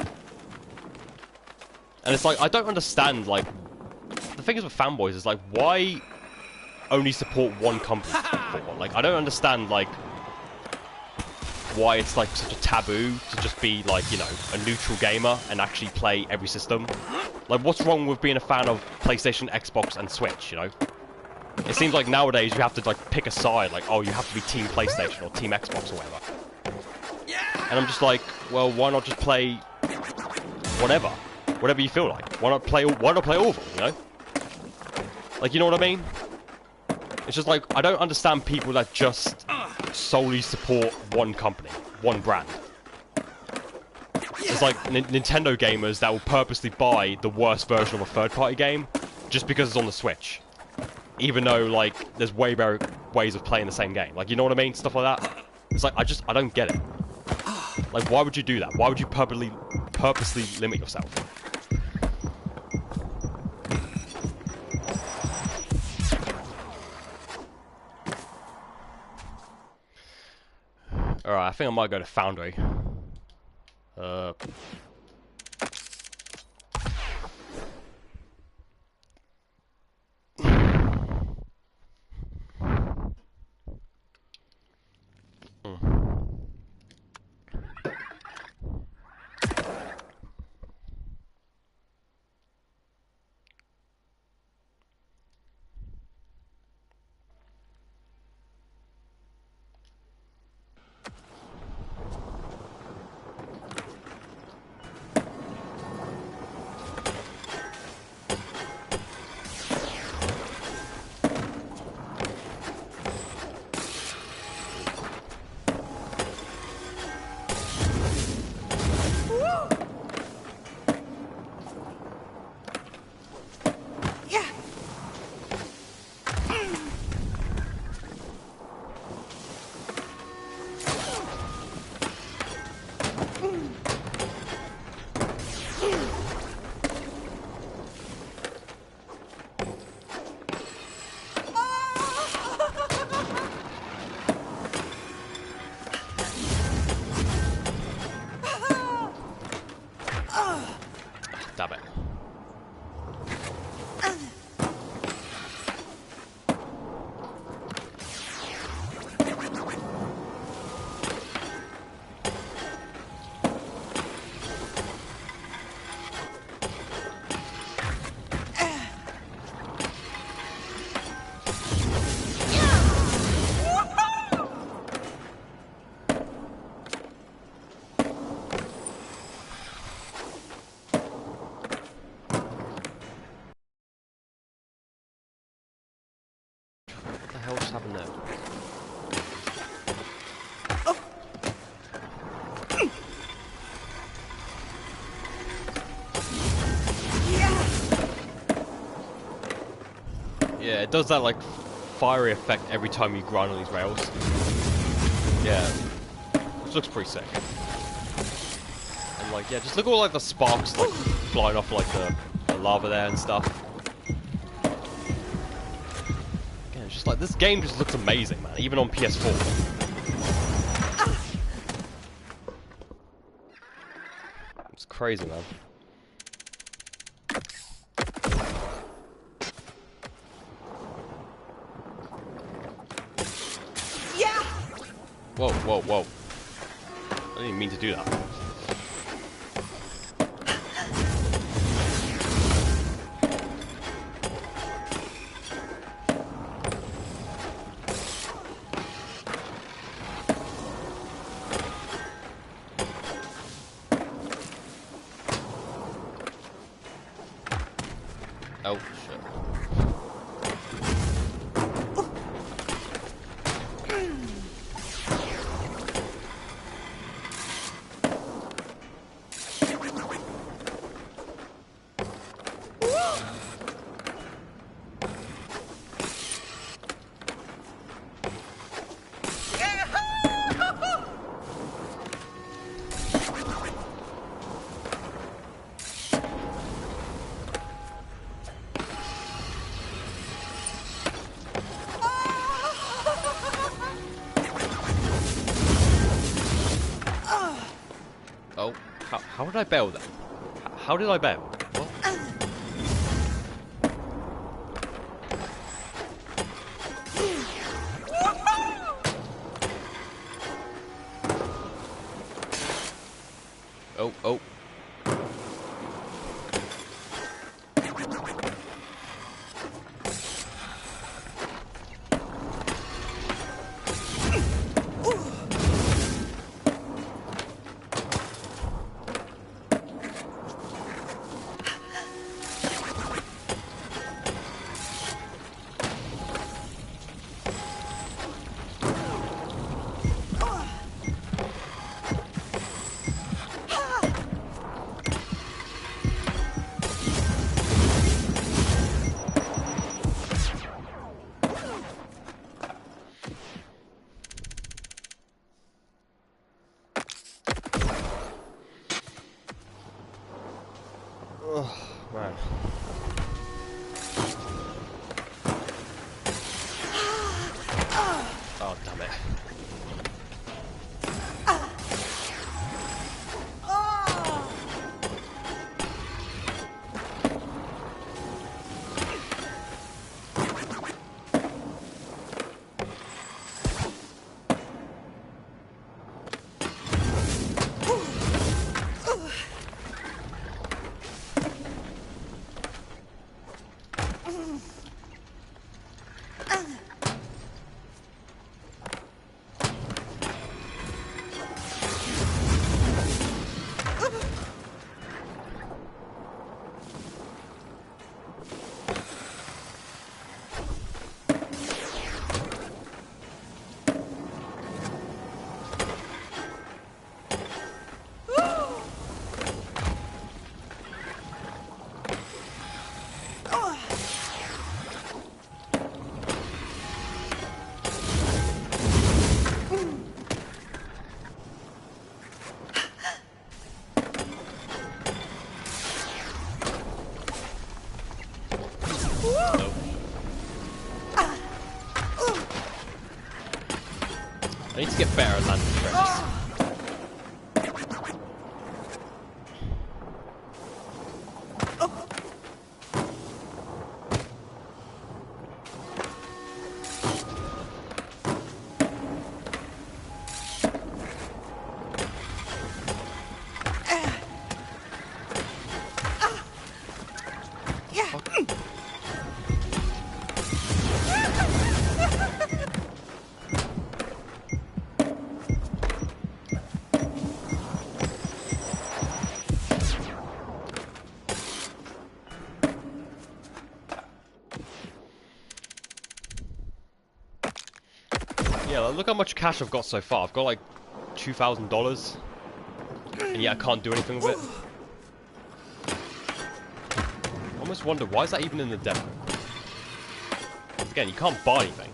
Speaker 1: And it's like, I don't understand, like, the thing is with fanboys is like, why only support one company for? Like, I don't understand, like, why it's like such a taboo to just be like, you know, a neutral gamer and actually play every system. Like, what's wrong with being a fan of PlayStation, Xbox, and Switch, you know? It seems like nowadays you have to like pick a side, like, oh, you have to be Team PlayStation or Team Xbox or whatever. And I'm just like, well, why not just play whatever you feel like? Why not play all of them, you know? Like, you know what I mean? It's just like, I don't understand people that just solely support one company, one brand. It's like Nintendo gamers that will purposely buy the worst version of a third-party game just because it's on the Switch. Even though, like, there's way better ways of playing the same game. Like, you know what I mean? Stuff like that. It's like, I don't get it. Like, why would you do that? Why would you purposely limit yourself? Alright, I think I might go to Foundry. Yeah, it does that like fiery effect every time you grind on these rails. Yeah, which looks pretty sick. And like, yeah, just look at all like the sparks like flying off like the lava there and stuff. Yeah, it's just like this game just looks amazing, man. Even on PS4. It's crazy, man.
Speaker 2: Yeah.
Speaker 1: Whoa, whoa, whoa. I didn't even mean to do that. Oh, shit. Oh, how did I bail then? How did I bail? What? Oh, oh. Oh, man. Oh, damn it. I need to get better at landing tricks. Yeah, like, look how much cash I've got so far. I've got like $2,000, and yet I can't do anything with it. I almost wonder, why is that even in the demo? Because again, you can't buy anything.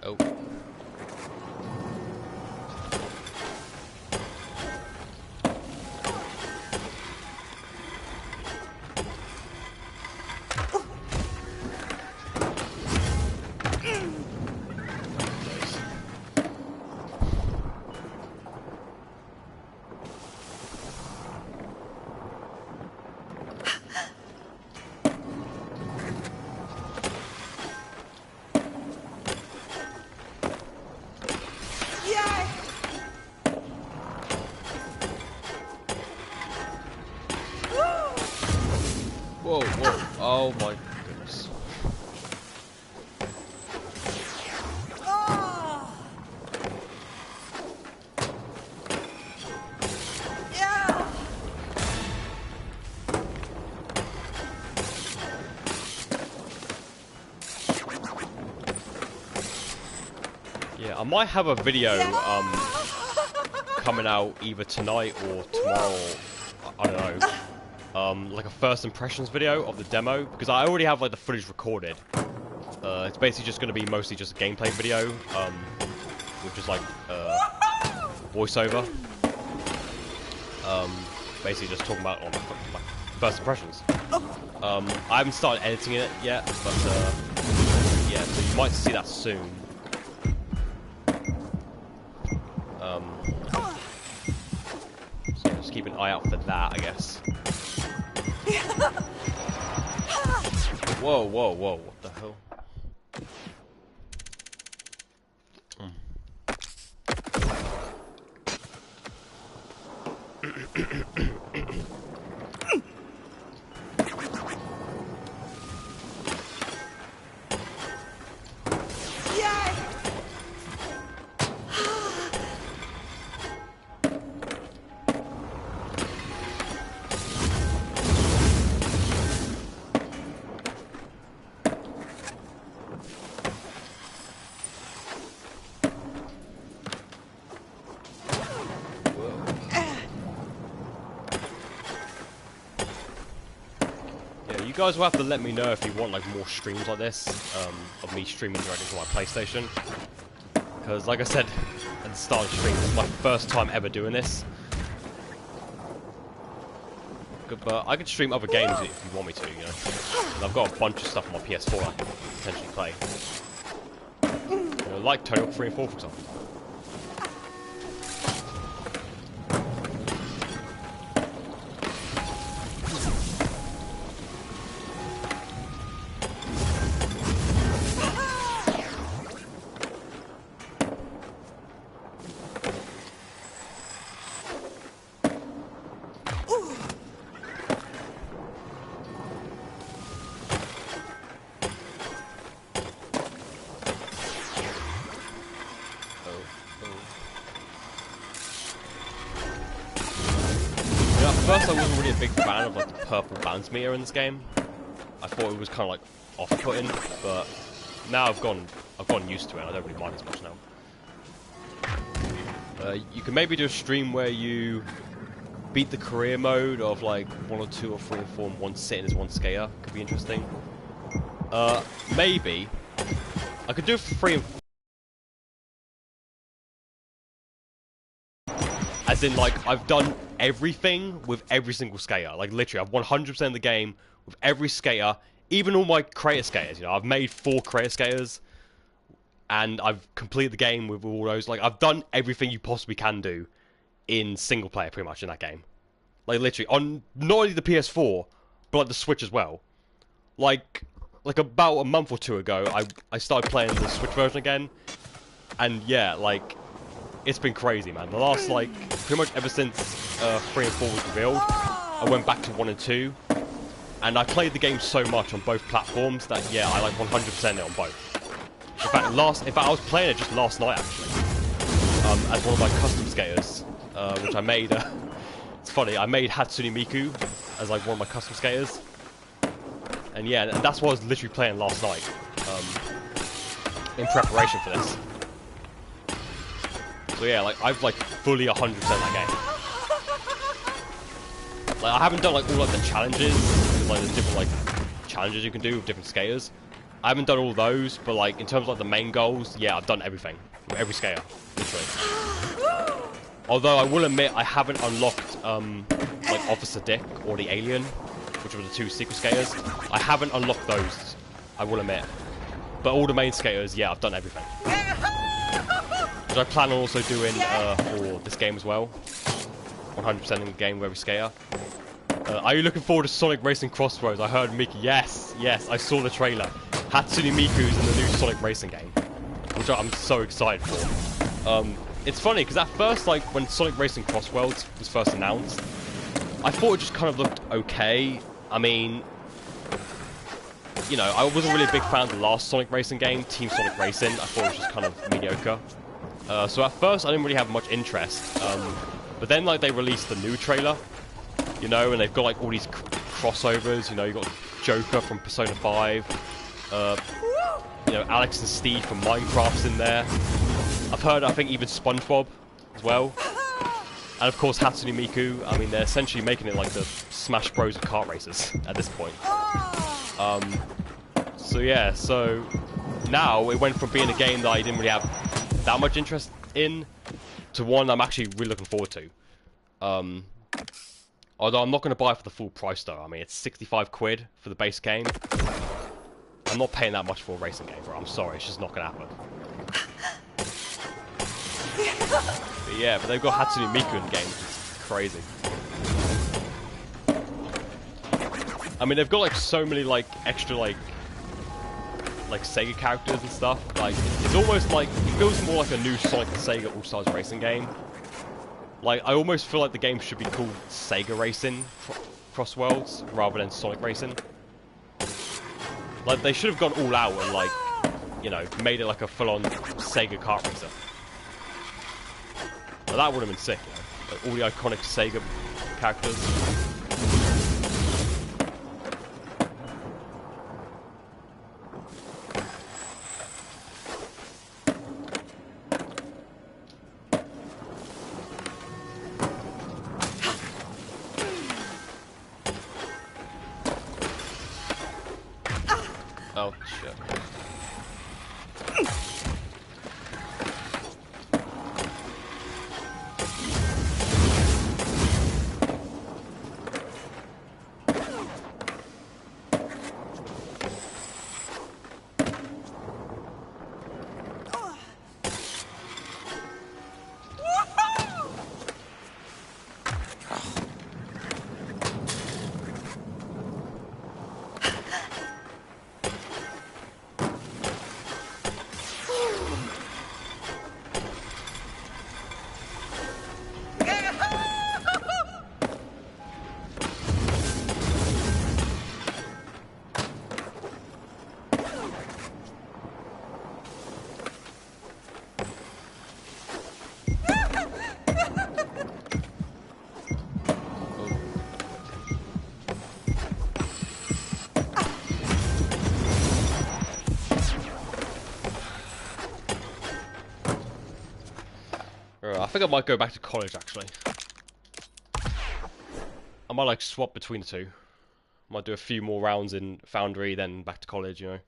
Speaker 1: Oh. Whoa, whoa. Oh my goodness. Yeah, I might have a video coming out either tonight or tomorrow. I don't know. Like a first impressions video of the demo, because I already have like the footage recorded. It's basically just going to be mostly just a gameplay video, with just like voiceover. Basically just talking about all my first impressions. I haven't started editing it yet, but yeah, so you might see that soon. So yeah, just keep an eye out for that, I guess. Whoa, whoa, whoa, what the hell? You guys will have to let me know if you want like more streams like this, of me streaming directly to my PlayStation. Because like I said at the start of the stream, this is my first time ever doing this. But I could stream other games if you want me to, you know. And I've got a bunch of stuff on my PS4 I can potentially play. You know, like Tony Hawk 3 and 4 for example. First, I wasn't really a big fan of like the purple bounce meter in this game. I thought it was kind of like off-putting, but now I've gotten used to it. I don't really mind as much now. You can maybe do a stream where you beat the career mode of like 1 or 2 or 3 and 4 and one sitting as one skater. Could be interesting. Maybe I could do it for 3 and 4. As in, like, I've done everything with every single skater. Like, literally, I've 100% of the game with every skater, even all my creator skaters, you know. I've made 4 creator skaters, and I've completed the game with all those. Like, I've done everything you possibly can do in single player, pretty much, in that game. Like, literally, on not only the PS4, but, like, the Switch as well. Like about a month or 2 ago, I started playing the Switch version again, and, yeah, like, it's been crazy, man. The last, like, pretty much ever since 3 and 4 was revealed, I went back to 1 and 2, and I played the game so much on both platforms that, yeah, I like 100% it on both. In fact, I was playing it just last night, actually, as one of my custom skaters, which I made. It's funny, I made Hatsune Miku as like one of my custom skaters, and yeah, that's what I was literally playing last night, in preparation for this. So yeah, like, I've like fully 100% that game. Like, I haven't done like all like the challenges, like there's different like challenges you can do with different skaters. I haven't done all those, but like in terms of like the main goals, yeah, I've done everything, every skater, literally. Although I will admit I haven't unlocked like Officer Dick or the Alien, which were the 2 secret skaters. I haven't unlocked those, I will admit. But all the main skaters, yeah, I've done everything. Which I plan on also doing for this game as well. 100% in the game with every skater. Are you looking forward to Sonic Racing Crossroads? I heard Mickey. Yes, I saw the trailer. Hatsune Miku's in the new Sonic Racing game, which I'm so excited for. It's funny because at first, like when Sonic Racing Crossroads was first announced, I thought it just kind of looked okay. I mean, you know, I wasn't really a big fan of the last Sonic Racing game, Team Sonic Racing. I thought it was just kind of mediocre. So at first, I didn't really have much interest. But then, like, they released the new trailer, you know, and they've got like all these crossovers. You know, you got Joker from Persona 5. You know, Alex and Steve from Minecraft's in there. I've heard, I think, even SpongeBob as well. And of course, Hatsune Miku. I mean, they're essentially making it like the Smash Bros of kart racers at this point. So yeah, so now it went from being a game that I didn't really have that much interest in to one I'm actually really looking forward to. Although I'm not going to buy it for the full price though. I mean, it's 65 quid for the base game. I'm not paying that much for a racing game, bro. I'm sorry, it's just not going to happen. But yeah, but they've got Hatsune Miku in the game, which is crazy. I mean, they've got like so many like extra like Sega characters and stuff. Like, it's almost like, it feels more like a new Sonic and Sega All-Stars Racing game. Like, I almost feel like the game should be called Sega Racing Cross Worlds rather than Sonic Racing. Like, they should have gone all out and like, you know, made it like a full-on Sega kart racer. But that would have been sick, you know? Like, all the iconic Sega characters. Oh, shit. I think I might go back to college, actually. I might, like, swap between the two. Might do a few more rounds in Foundry, then back to college, you know.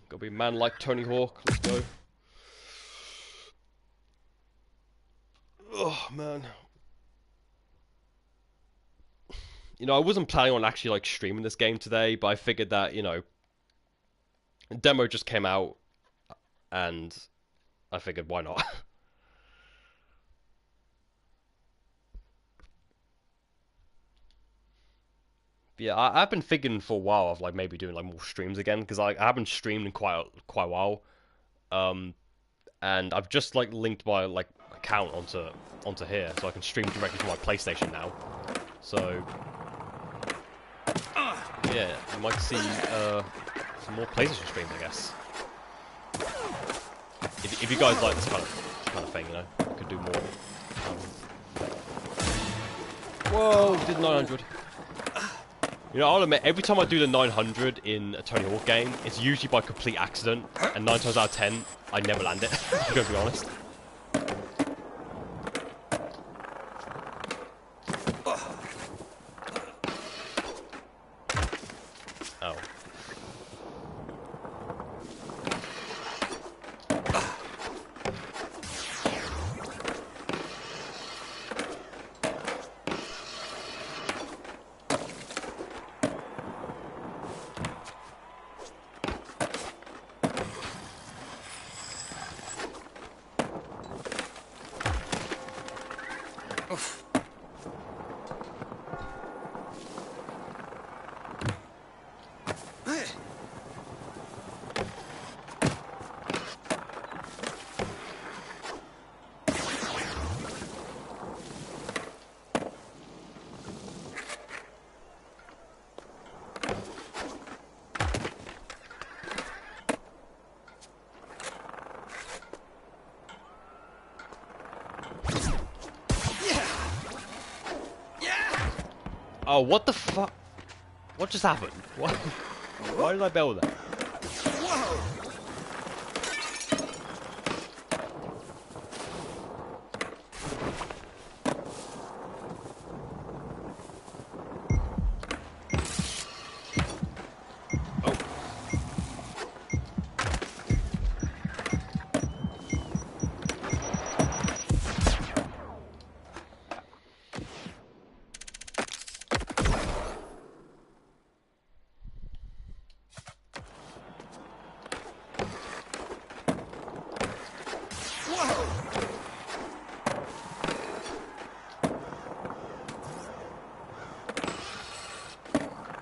Speaker 1: Gotta be a man like Tony Hawk. Let's go. Oh, man. You know, I wasn't planning on actually, like, streaming this game today, but I figured that, you know, the demo just came out, and I figured, why not? Yeah, I've been thinking for a while of like maybe doing like more streams again because I haven't streamed in quite a while, and I've just like linked my like account onto here so I can stream directly from my PlayStation now. So yeah, you might see some more PlayStation streams, I guess. If you guys like this kind of thing, you know, I could do more. Whoa, did 900. You know, I'll admit, every time I do the 900 in a Tony Hawk game, it's usually by complete accident, and 9 times out of 10, I never land it, I'm gonna be honest.
Speaker 2: Oof. Hey.
Speaker 1: Oh, what the fuck? What just happened? What? Why did I bail that?
Speaker 2: Whoa!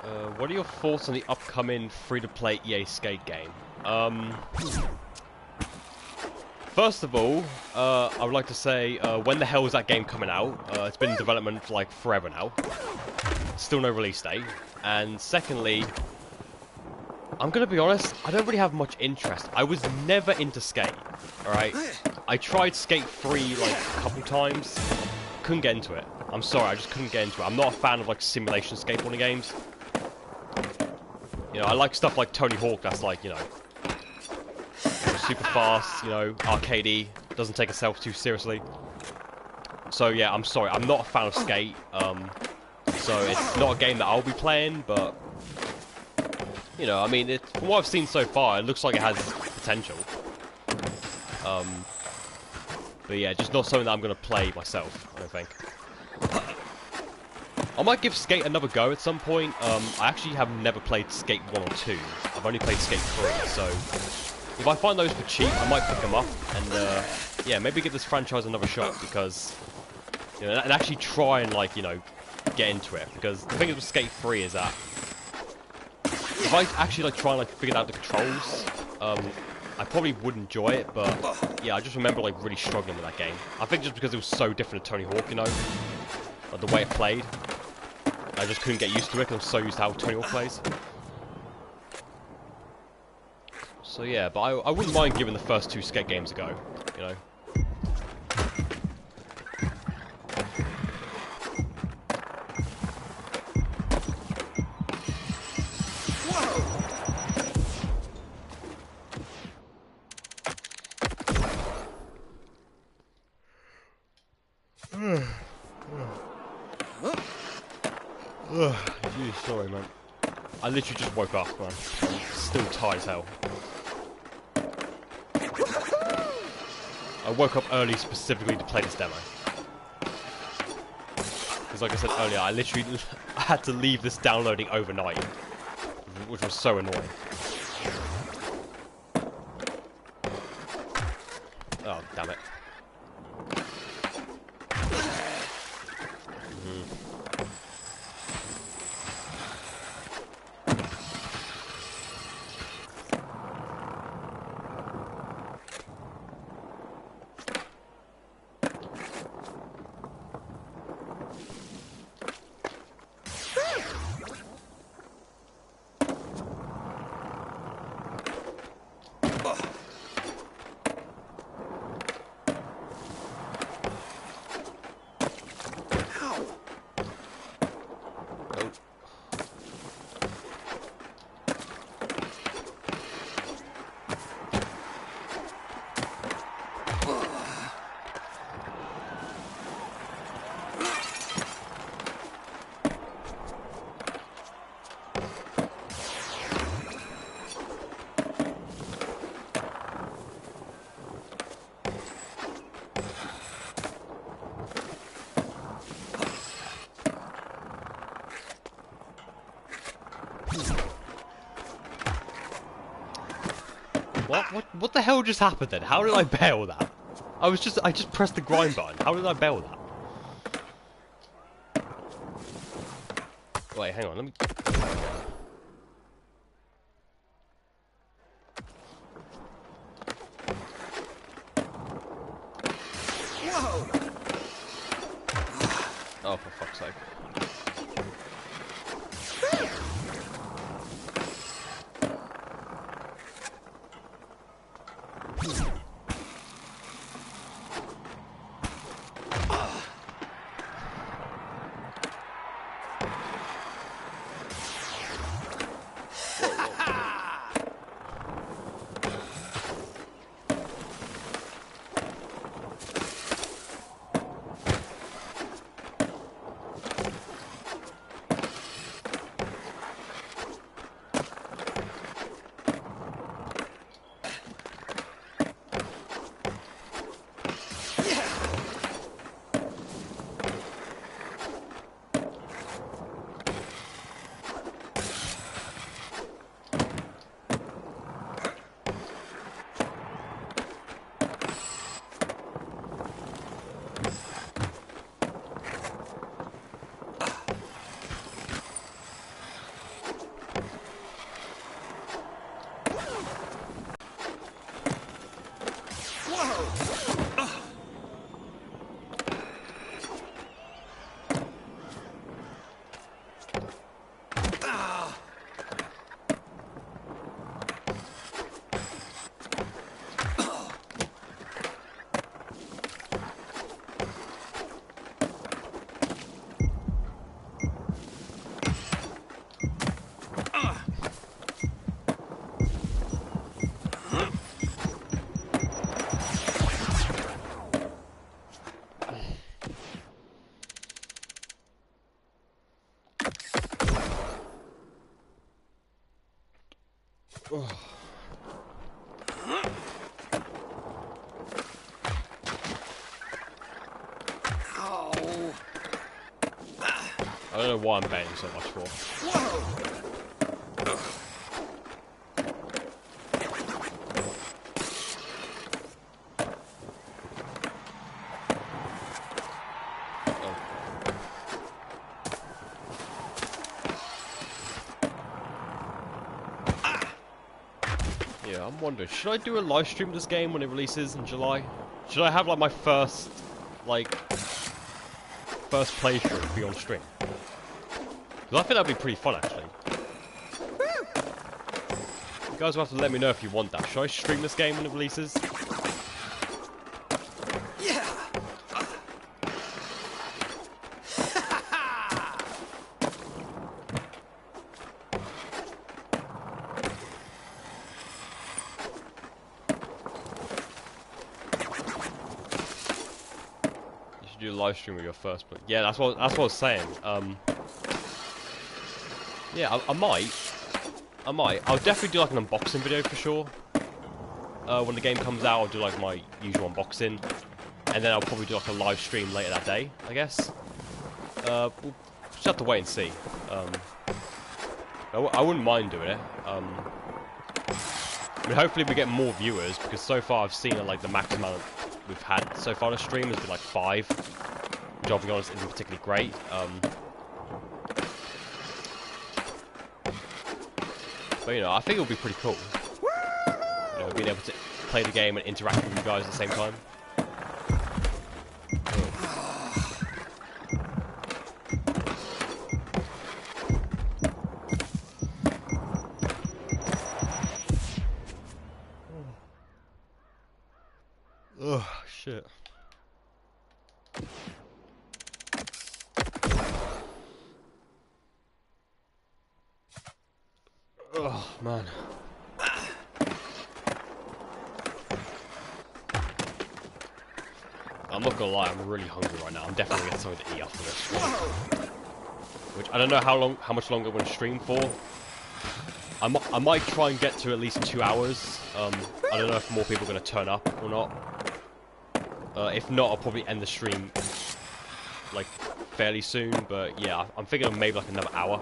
Speaker 1: Oh. What are your thoughts on the upcoming free-to-play EA Skate game? First of all, I would like to say, when the hell is that game coming out? It's been in development for like forever now. Still no release date. And secondly, I'm gonna be honest, I don't really have much interest. I was never into Skate, alright? I tried Skate 3 like a couple times, couldn't get into it. I'm sorry, I just couldn't get into it. I'm not a fan of like simulation skateboarding games. You know, I like stuff like Tony Hawk that's like, you know, super fast, you know, arcadey, doesn't take itself too seriously. So yeah, I'm sorry, I'm not a fan of Skate. So it's not a game that I'll be playing, but you know, I mean, from what I've seen so far, it looks like it has potential. But yeah, just not something that I'm gonna play myself, I don't think. I might give Skate another go at some point. I actually have never played Skate 1 or 2. I've only played Skate 3, so if I find those for cheap, I might pick them up and yeah, maybe give this franchise another shot because, you know, and actually try and like, you know, get into it. Because the thing with Skate 3 is that if I actually like try and like figure out the controls, I probably would enjoy it, but yeah, I just remember like really struggling with that game. I think just because it was so different to Tony Hawk, you know, like the way it played. I just couldn't get used to it because I'm so used to how Tony Hawk plays. So yeah, but I wouldn't mind giving the first 2 Skate games a go, you know. Gee, sorry, man. I literally just woke up, man. I'm still tired as hell. I woke up early specifically to play this demo. Because like I said earlier, I literally had to leave this downloading overnight. Which was so annoying. Oh, damn it. What the hell just happened then? How did I bail that? I just pressed the grind button. How did I bail that? Wait, hang on, let me...
Speaker 2: Whoa!
Speaker 1: Oh, for fuck's sake. Oh. I don't know why I'm paying so much for. Yeah, I'm wondering, should I do a live stream of this game when it releases in July? Should I have like my first playthrough be on stream? Because I think that'd be pretty fun actually. You guys will have to let me know if you want that. Should I stream this game when it releases?
Speaker 2: Yeah.
Speaker 1: Do a live stream of your first play. Yeah, that's what I was saying. Yeah, I might. I'll definitely do like an unboxing video for sure. When the game comes out, I'll do like my usual unboxing, and then I'll probably do like a live stream later that day, I guess. We'll just have to wait and see. I wouldn't mind doing it. I mean, hopefully we get more viewers, because so far I've seen like the max amount we've had so far on the stream has been like 5, which I'll be honest isn't particularly great. But you know, I think it'll be pretty cool. You know, being able to play the game and interact with you guys at the same time. Oh shit. Oh man. I'm not gonna lie, I'm really hungry right now. I'm definitely gonna get something to eat after this stream. Which I don't know how much longer I'm gonna stream for. I might try and get to at least 2 hours. I don't know if more people are gonna turn up or not. If not, I'll probably end the stream like fairly soon. But yeah, I'm thinking of maybe like another hour.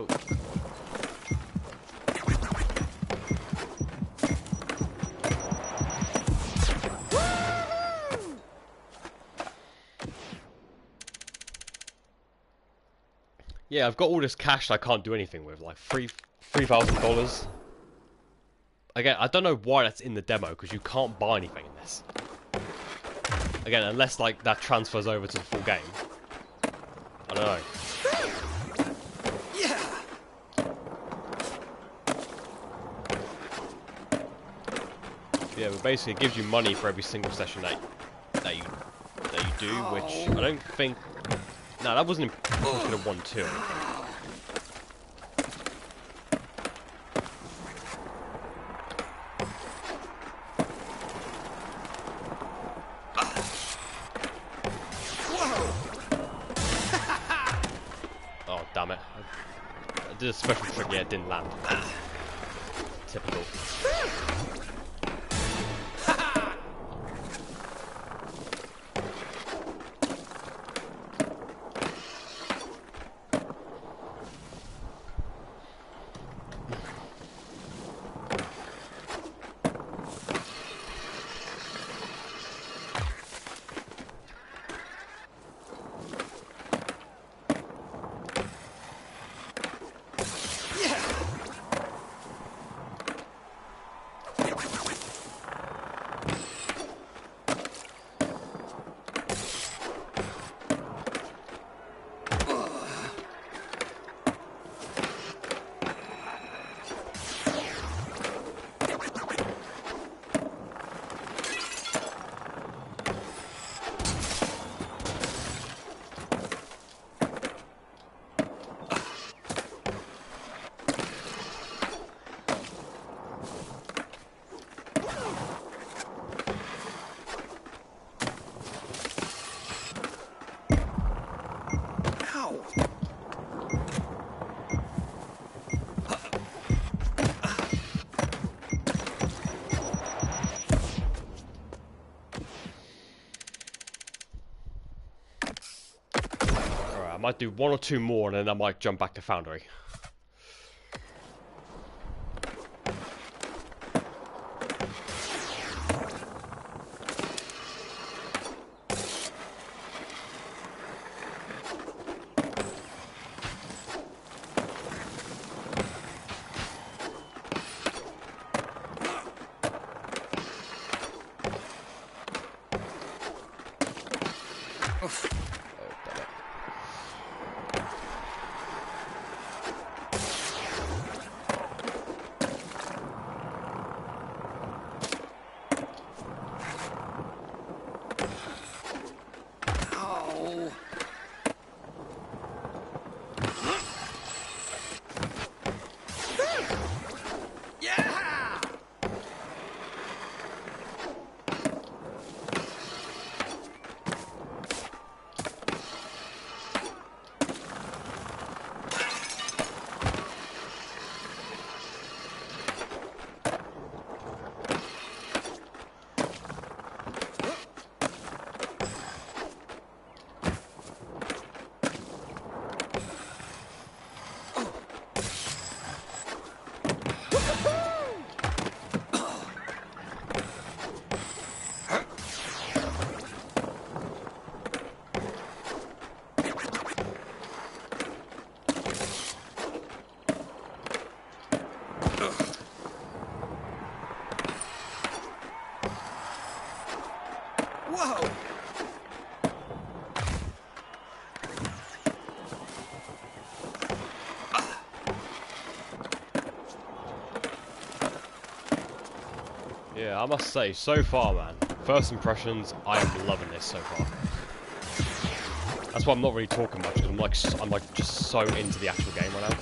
Speaker 1: Oh. Yeah, I've got all this cash I can't do anything with, like $3,000. Again, I don't know why that's in the demo, because you can't buy anything in this. Again, unless like that transfers over to the full game. I don't know. Yeah, but basically it gives you money for every single session that you do, which I don't think. No, that wasn't in 1-2. Oh damn it! I did a special trick. Yeah, it didn't land. Typical. I might do 1 or 2 more, and then I might jump back to Foundry.
Speaker 2: Whoa!
Speaker 1: Yeah, I must say, so far, man, first impressions, I am loving this so far. That's why I'm not really talking much, because I'm like just so into the actual game right now.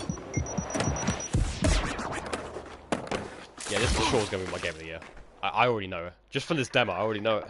Speaker 1: Yeah, this for sure is going to be my game of the year. I already know it. Just from this demo, I already know it.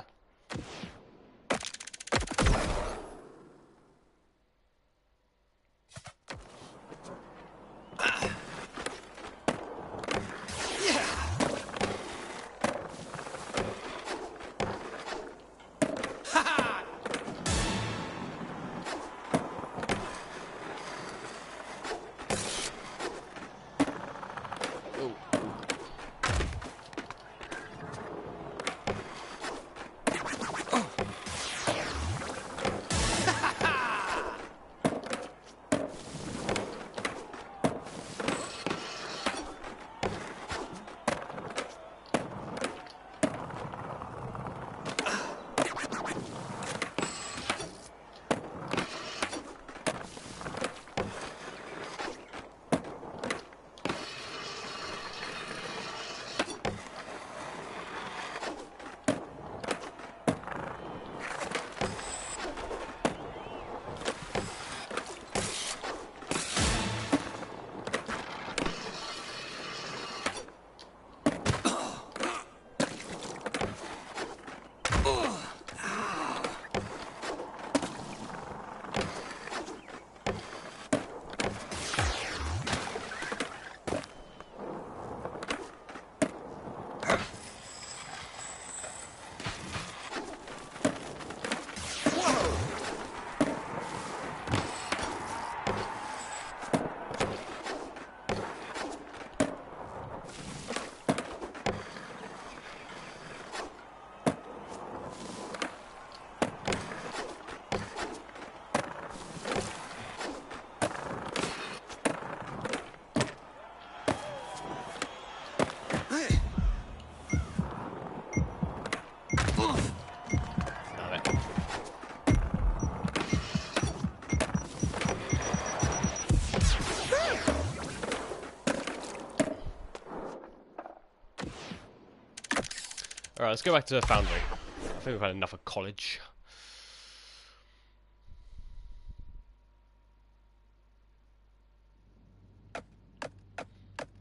Speaker 1: Alright, let's go back to Foundry. I think we've had enough of college.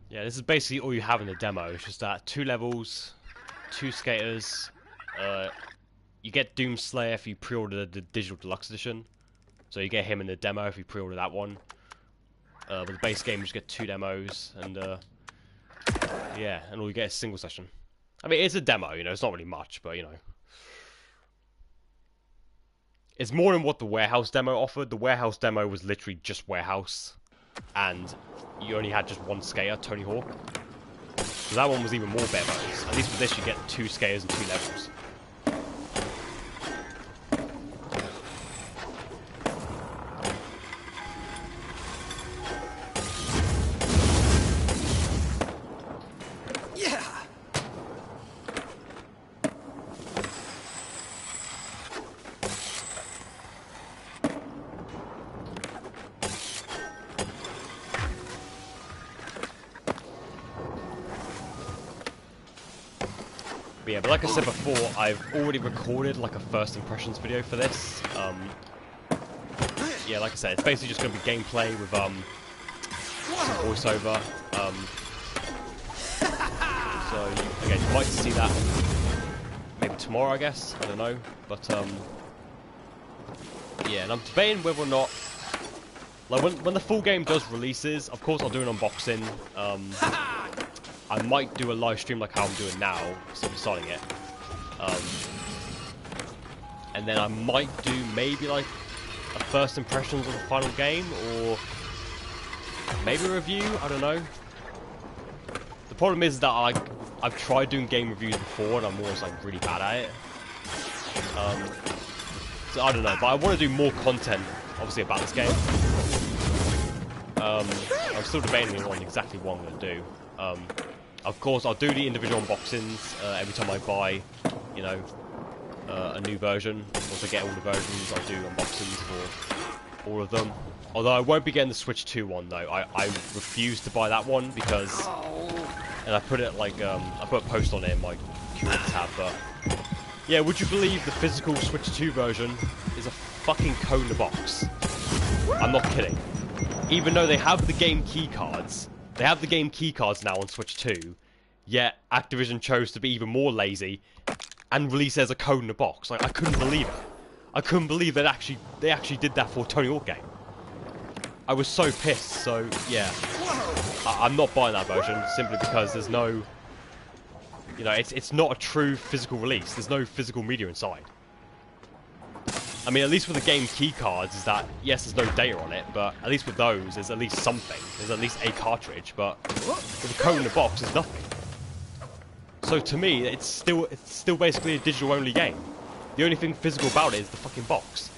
Speaker 1: Yeah, this is basically all you have in the demo. It's just that 2 levels, 2 skaters. You get Doomslayer if you pre-order the Digital Deluxe Edition. So you get him in the demo if you pre-order that one. But the base game, you just get 2 demos, and yeah, and all you get is single session. I mean, it's a demo, you know, it's not really much, but you know. It's more than what the Warehouse demo offered. The Warehouse demo was literally just Warehouse, and you only had just 1 skater, Tony Hawk. So that one was even more bare bones. At least with this, you get 2 skaters and 2 levels. But yeah, but like I said before, I've already recorded like a first impressions video for this. Yeah, like I said, it's basically just going to be gameplay with some voiceover. So again, you might see that maybe tomorrow, I guess. I don't know, but yeah, and I'm debating whether or not, like when the full game does releases, of course I'll do an unboxing. I might do a live stream like how I'm doing now, still deciding it. And then I might do maybe like a first impressions of the final game, or maybe a review, I don't know. The problem is that I've tried doing game reviews before and I'm always like really bad at it. So I don't know, but I want to do more content, obviously, about this game. I'm still debating on exactly what I'm going to do. Of course, I'll do the individual unboxings every time I buy, you know, a new version. Once I get all the versions, I'll do unboxings for all of them. Although I won't be getting the Switch 2 one, though. I refuse to buy that one because... And I put it like, I put a post on it in my community tab, but... Yeah, would you believe the physical Switch 2 version is a fucking code in a box? I'm not kidding. Even though they have the game key cards... They have the game keycards now on Switch 2, yet Activision chose to be even more lazy and release it as a code in a box. Like, I couldn't believe it. I couldn't believe that they actually did that for a Tony Hawk game. I was so pissed, so yeah. I'm not buying that version, simply because there's no... You know, it's not a true physical release. There's no physical media inside. I mean, at least with the game keycards, is that, yes, there's no data on it, but at least with those, there's at least something. There's at least a cartridge, but with the code in the box, there's nothing. So to me, it's still basically a digital-only game. The only thing physical about it is the fucking box.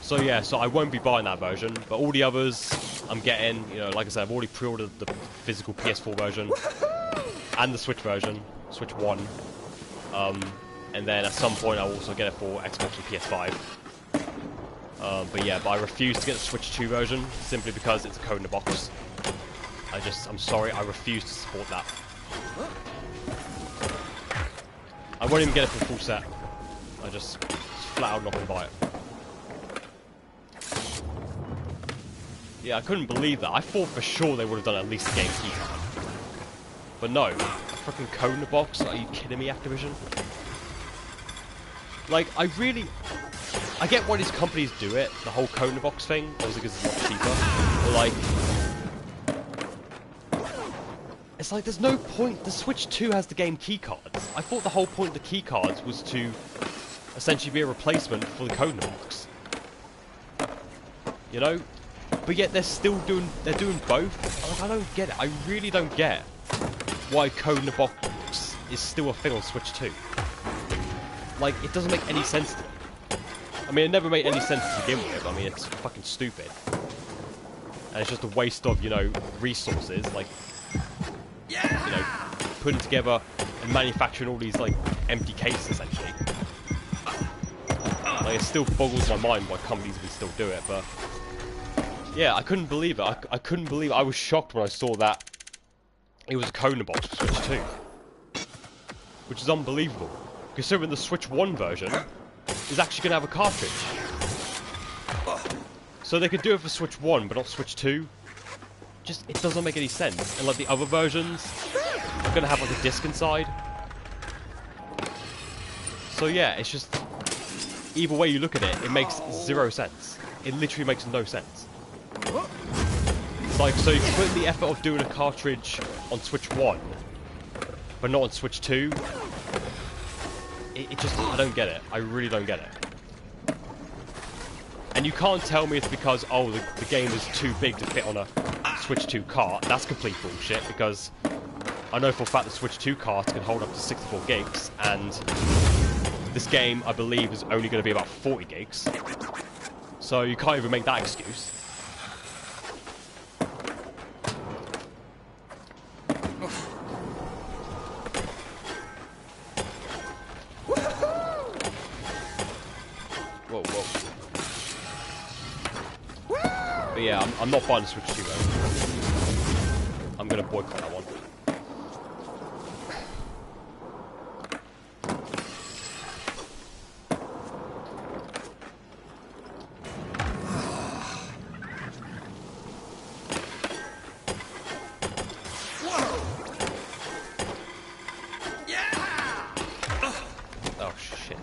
Speaker 1: So yeah, so I won't be buying that version, but all the others I'm getting, you know, like I said, I've already pre-ordered the physical PS4 version, and the Switch version, Switch 1. And then at some point I'll also get it for Xbox and PS5. But yeah, but I refuse to get the Switch 2 version, simply because it's a code in the box. I'm sorry, I refuse to support that. I won't even get it for the full set. I just flat out not going to buy it. Yeah, I couldn't believe that. I thought for sure they would have done at least a game key card. But no, a fucking code in the box? Are you kidding me, Activision? Like, I get why these companies do it, the whole code in the box thing, obviously because it's a lot cheaper. But like, it's like there's no point. The Switch 2 has the game keycards. I thought the whole point of the keycards was to essentially be a replacement for the code in the box. You know? But yet they're doing both. Like, I don't get it. I really don't get why code in the box is still a thing on Switch 2. Like, it doesn't make any sense to me. I mean, it never made any sense to begin with. I mean, it's fucking stupid. And it's just a waste of, you know, resources, like, you know, putting together and manufacturing all these, like, empty cases, essentially. Like, it still boggles my mind why companies would still do it, but... Yeah, I couldn't believe it. I couldn't believe it. I was shocked when I saw that it was a code in the box for Switch 2. which is unbelievable, considering the Switch 1 version is actually going to have a cartridge. So they could do it for Switch 1, but not Switch 2. Just, it doesn't make any sense. And like the other versions are going to have like a disc inside. So yeah, it's just, either way you look at it, it makes zero sense. It literally makes no sense. Like, so you put in the effort of doing a cartridge on Switch 1, but not on Switch 2. It just, I don't get it. I really don't get it. And you can't tell me it's because, oh, the game is too big to fit on a Switch 2 cart. That's complete bullshit, because I know for a fact the Switch 2 carts can hold up to 64 gigs, and this game, I believe, is only going to be about 40 gigs. So you can't even make that excuse. Whoa, whoa. But yeah, I'm not buying the Switch 2 though. I'm going to boycott that one. Oh shit.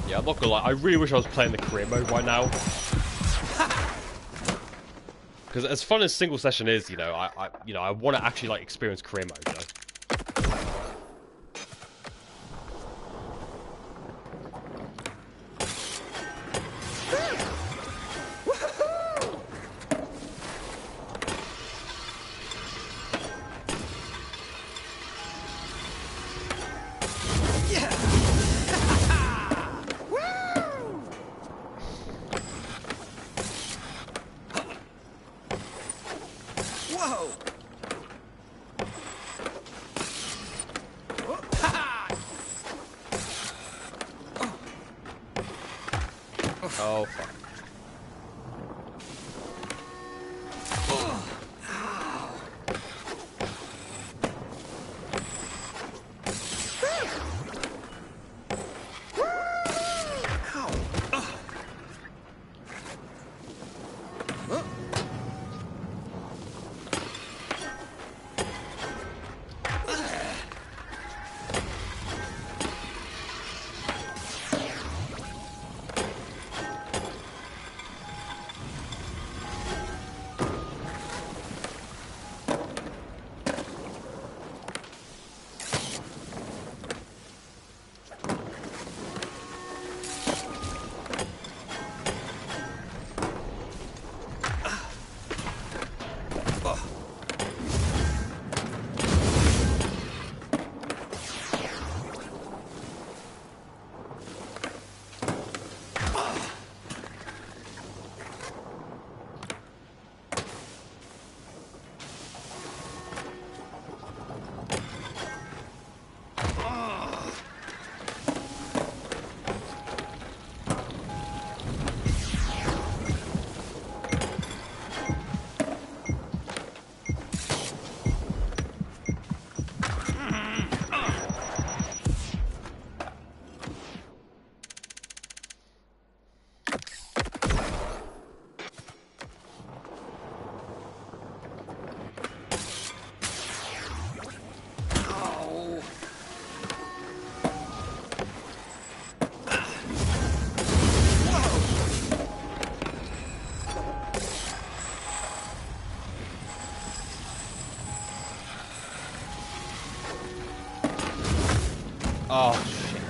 Speaker 1: Yeah, I'm not gonna lie, I really wish I was playing the career mode right now. Because as fun as single session is, you know, I want to actually like experience career mode, you know.
Speaker 2: Whoa!
Speaker 1: Oh fuck. Oh, shit.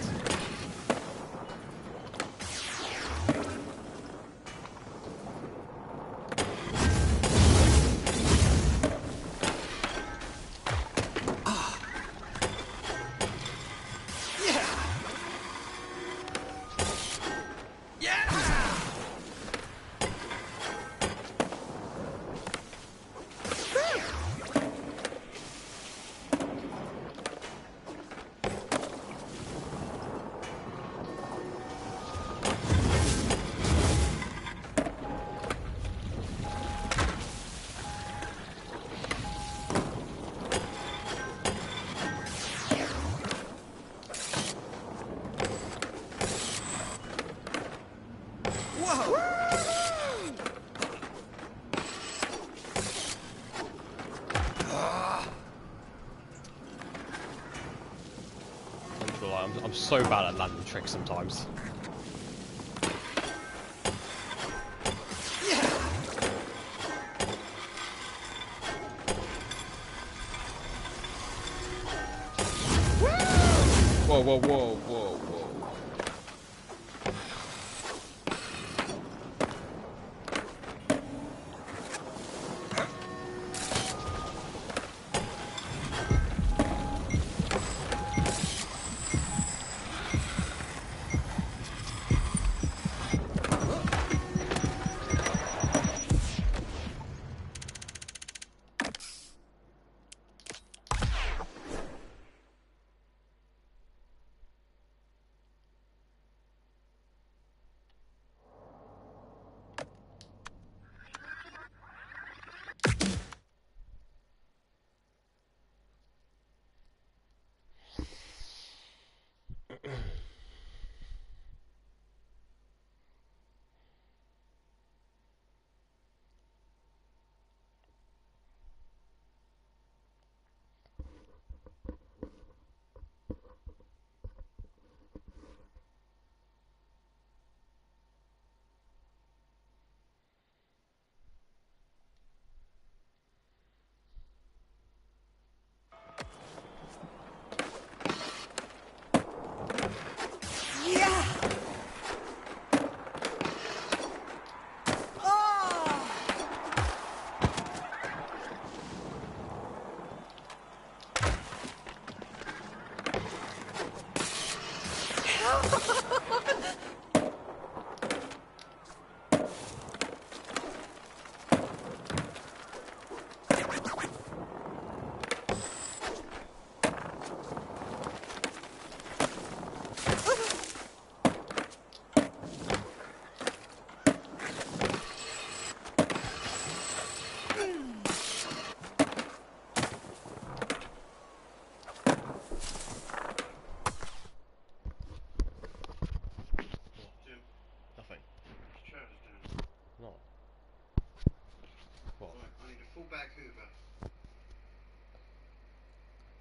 Speaker 1: I'm so bad at landing tricks sometimes. Whoa, whoa, whoa, whoa, whoa.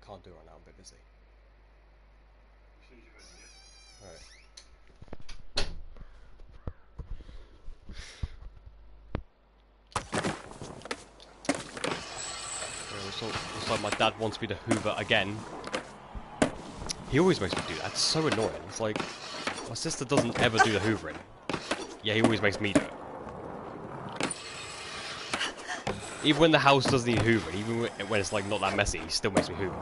Speaker 1: Can't do it right now, I'm a bit busy. Alright. Looks like my dad wants me to hoover again. He always makes me do that, it's so annoying. It's like, my sister doesn't ever do the hoovering. Yeah, he always makes me do it. Even when the house doesn't need hoovering, even when it's like not that messy, he still makes me hoover.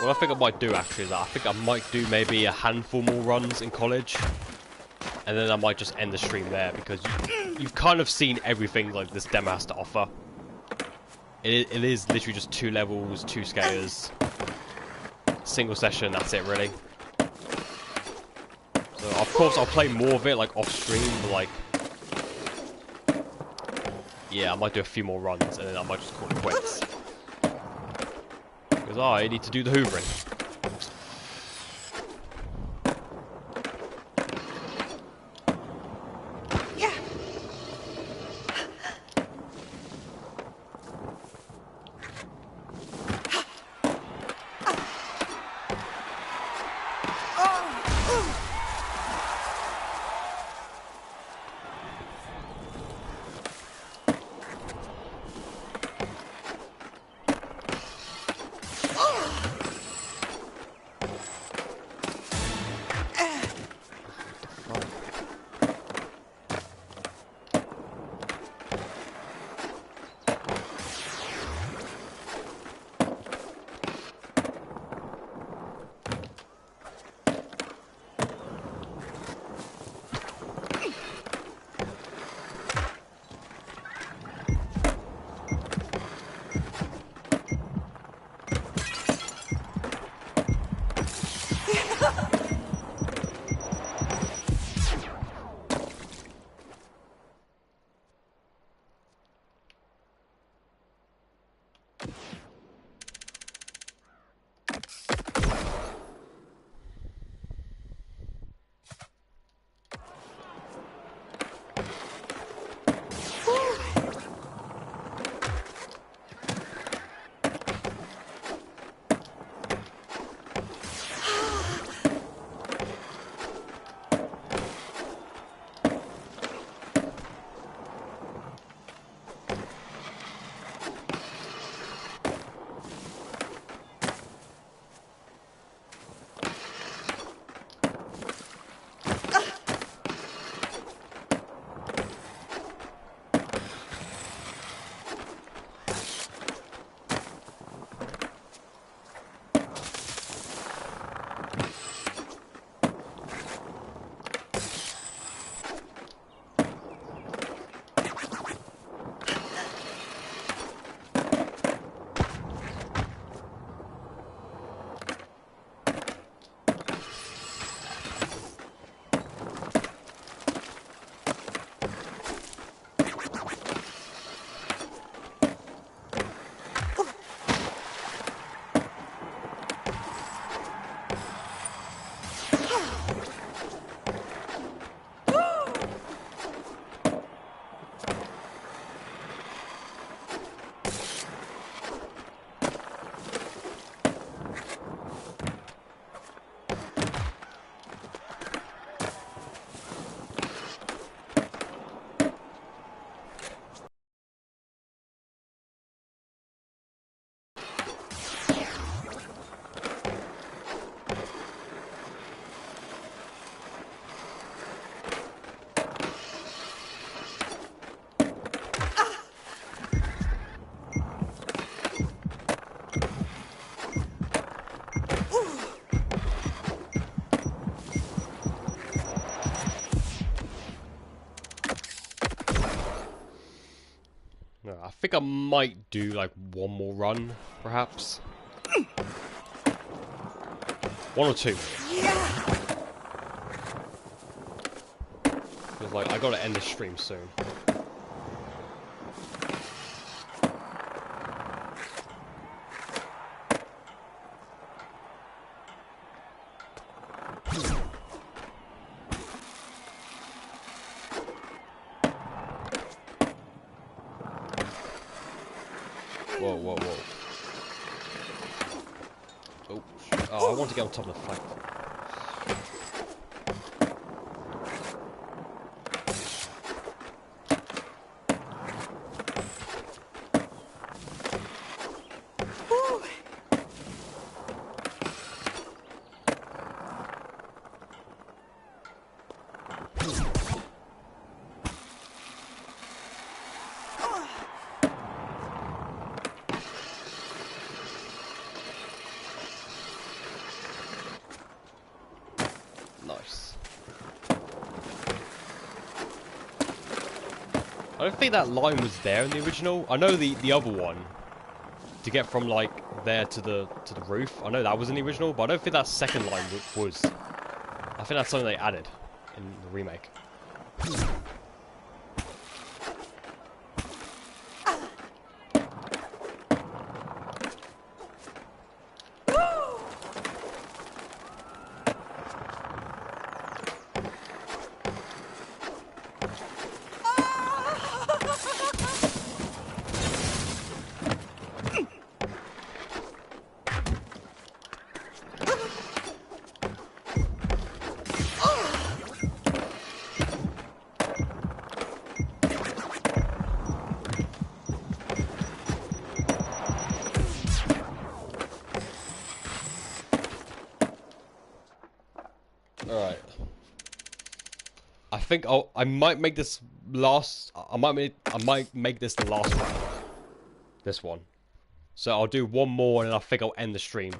Speaker 1: What I think I might do actually is I think I might do maybe a handful more runs in college, and then I might just end the stream there because you've kind of seen everything like this demo has to offer. It is literally just 2 levels, 2 skaters, single session. That's it really. So of course I'll play more of it like off stream, but like yeah, I might do a few more runs and then I might just call it quits. Because I need to do the hoovering. think I might do like one more run, perhaps. One or two. Because like I gotta end the stream soon. Whoa, whoa, whoa. Oh, I want to get on top of the flag. Nice. I don't think that line was there in the original. I know the other one to get from like there to the roof. I know that was in the original, but I don't think that second line was. I think that's something they added in the remake. Alright. I think I might make this last. I might make this the last one. This one. So I'll do one more, and I think I'll end the stream.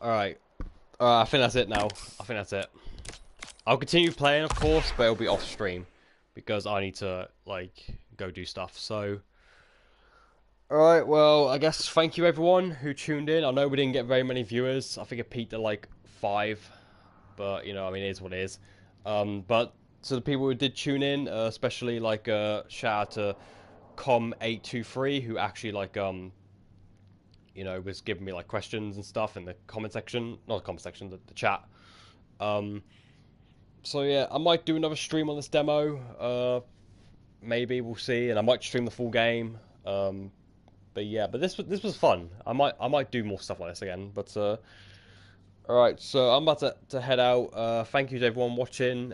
Speaker 1: Alright. I think that's it now. I think that's it. I'll continue playing, of course, but it'll be off stream. Because I need to, like, go do stuff. So, alright, well, I guess thank you everyone who tuned in. I know we didn't get very many viewers. I think it peaked at, like, 5. But, you know, I mean, it is what it is. But, to the people who did tune in, especially, like, shout out to Com823, who actually, like, you know, was giving me like questions and stuff in the comment section, not the comment section, the chat. So yeah, I might do another stream on this demo. Maybe we'll see, and I might stream the full game. But yeah, but this was fun. I might do more stuff like this again. But all right, so I'm about to head out. Thank you to everyone watching.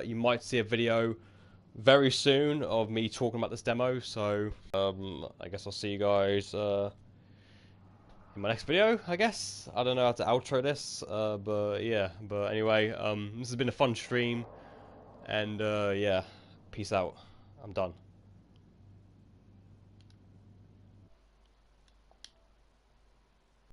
Speaker 1: You might see a video very soon of me talking about this demo. So I guess I'll see you guys in my next video. I guess I don't know how to outro this. But yeah. But anyway, this has been a fun stream, and yeah, peace out. I'm done.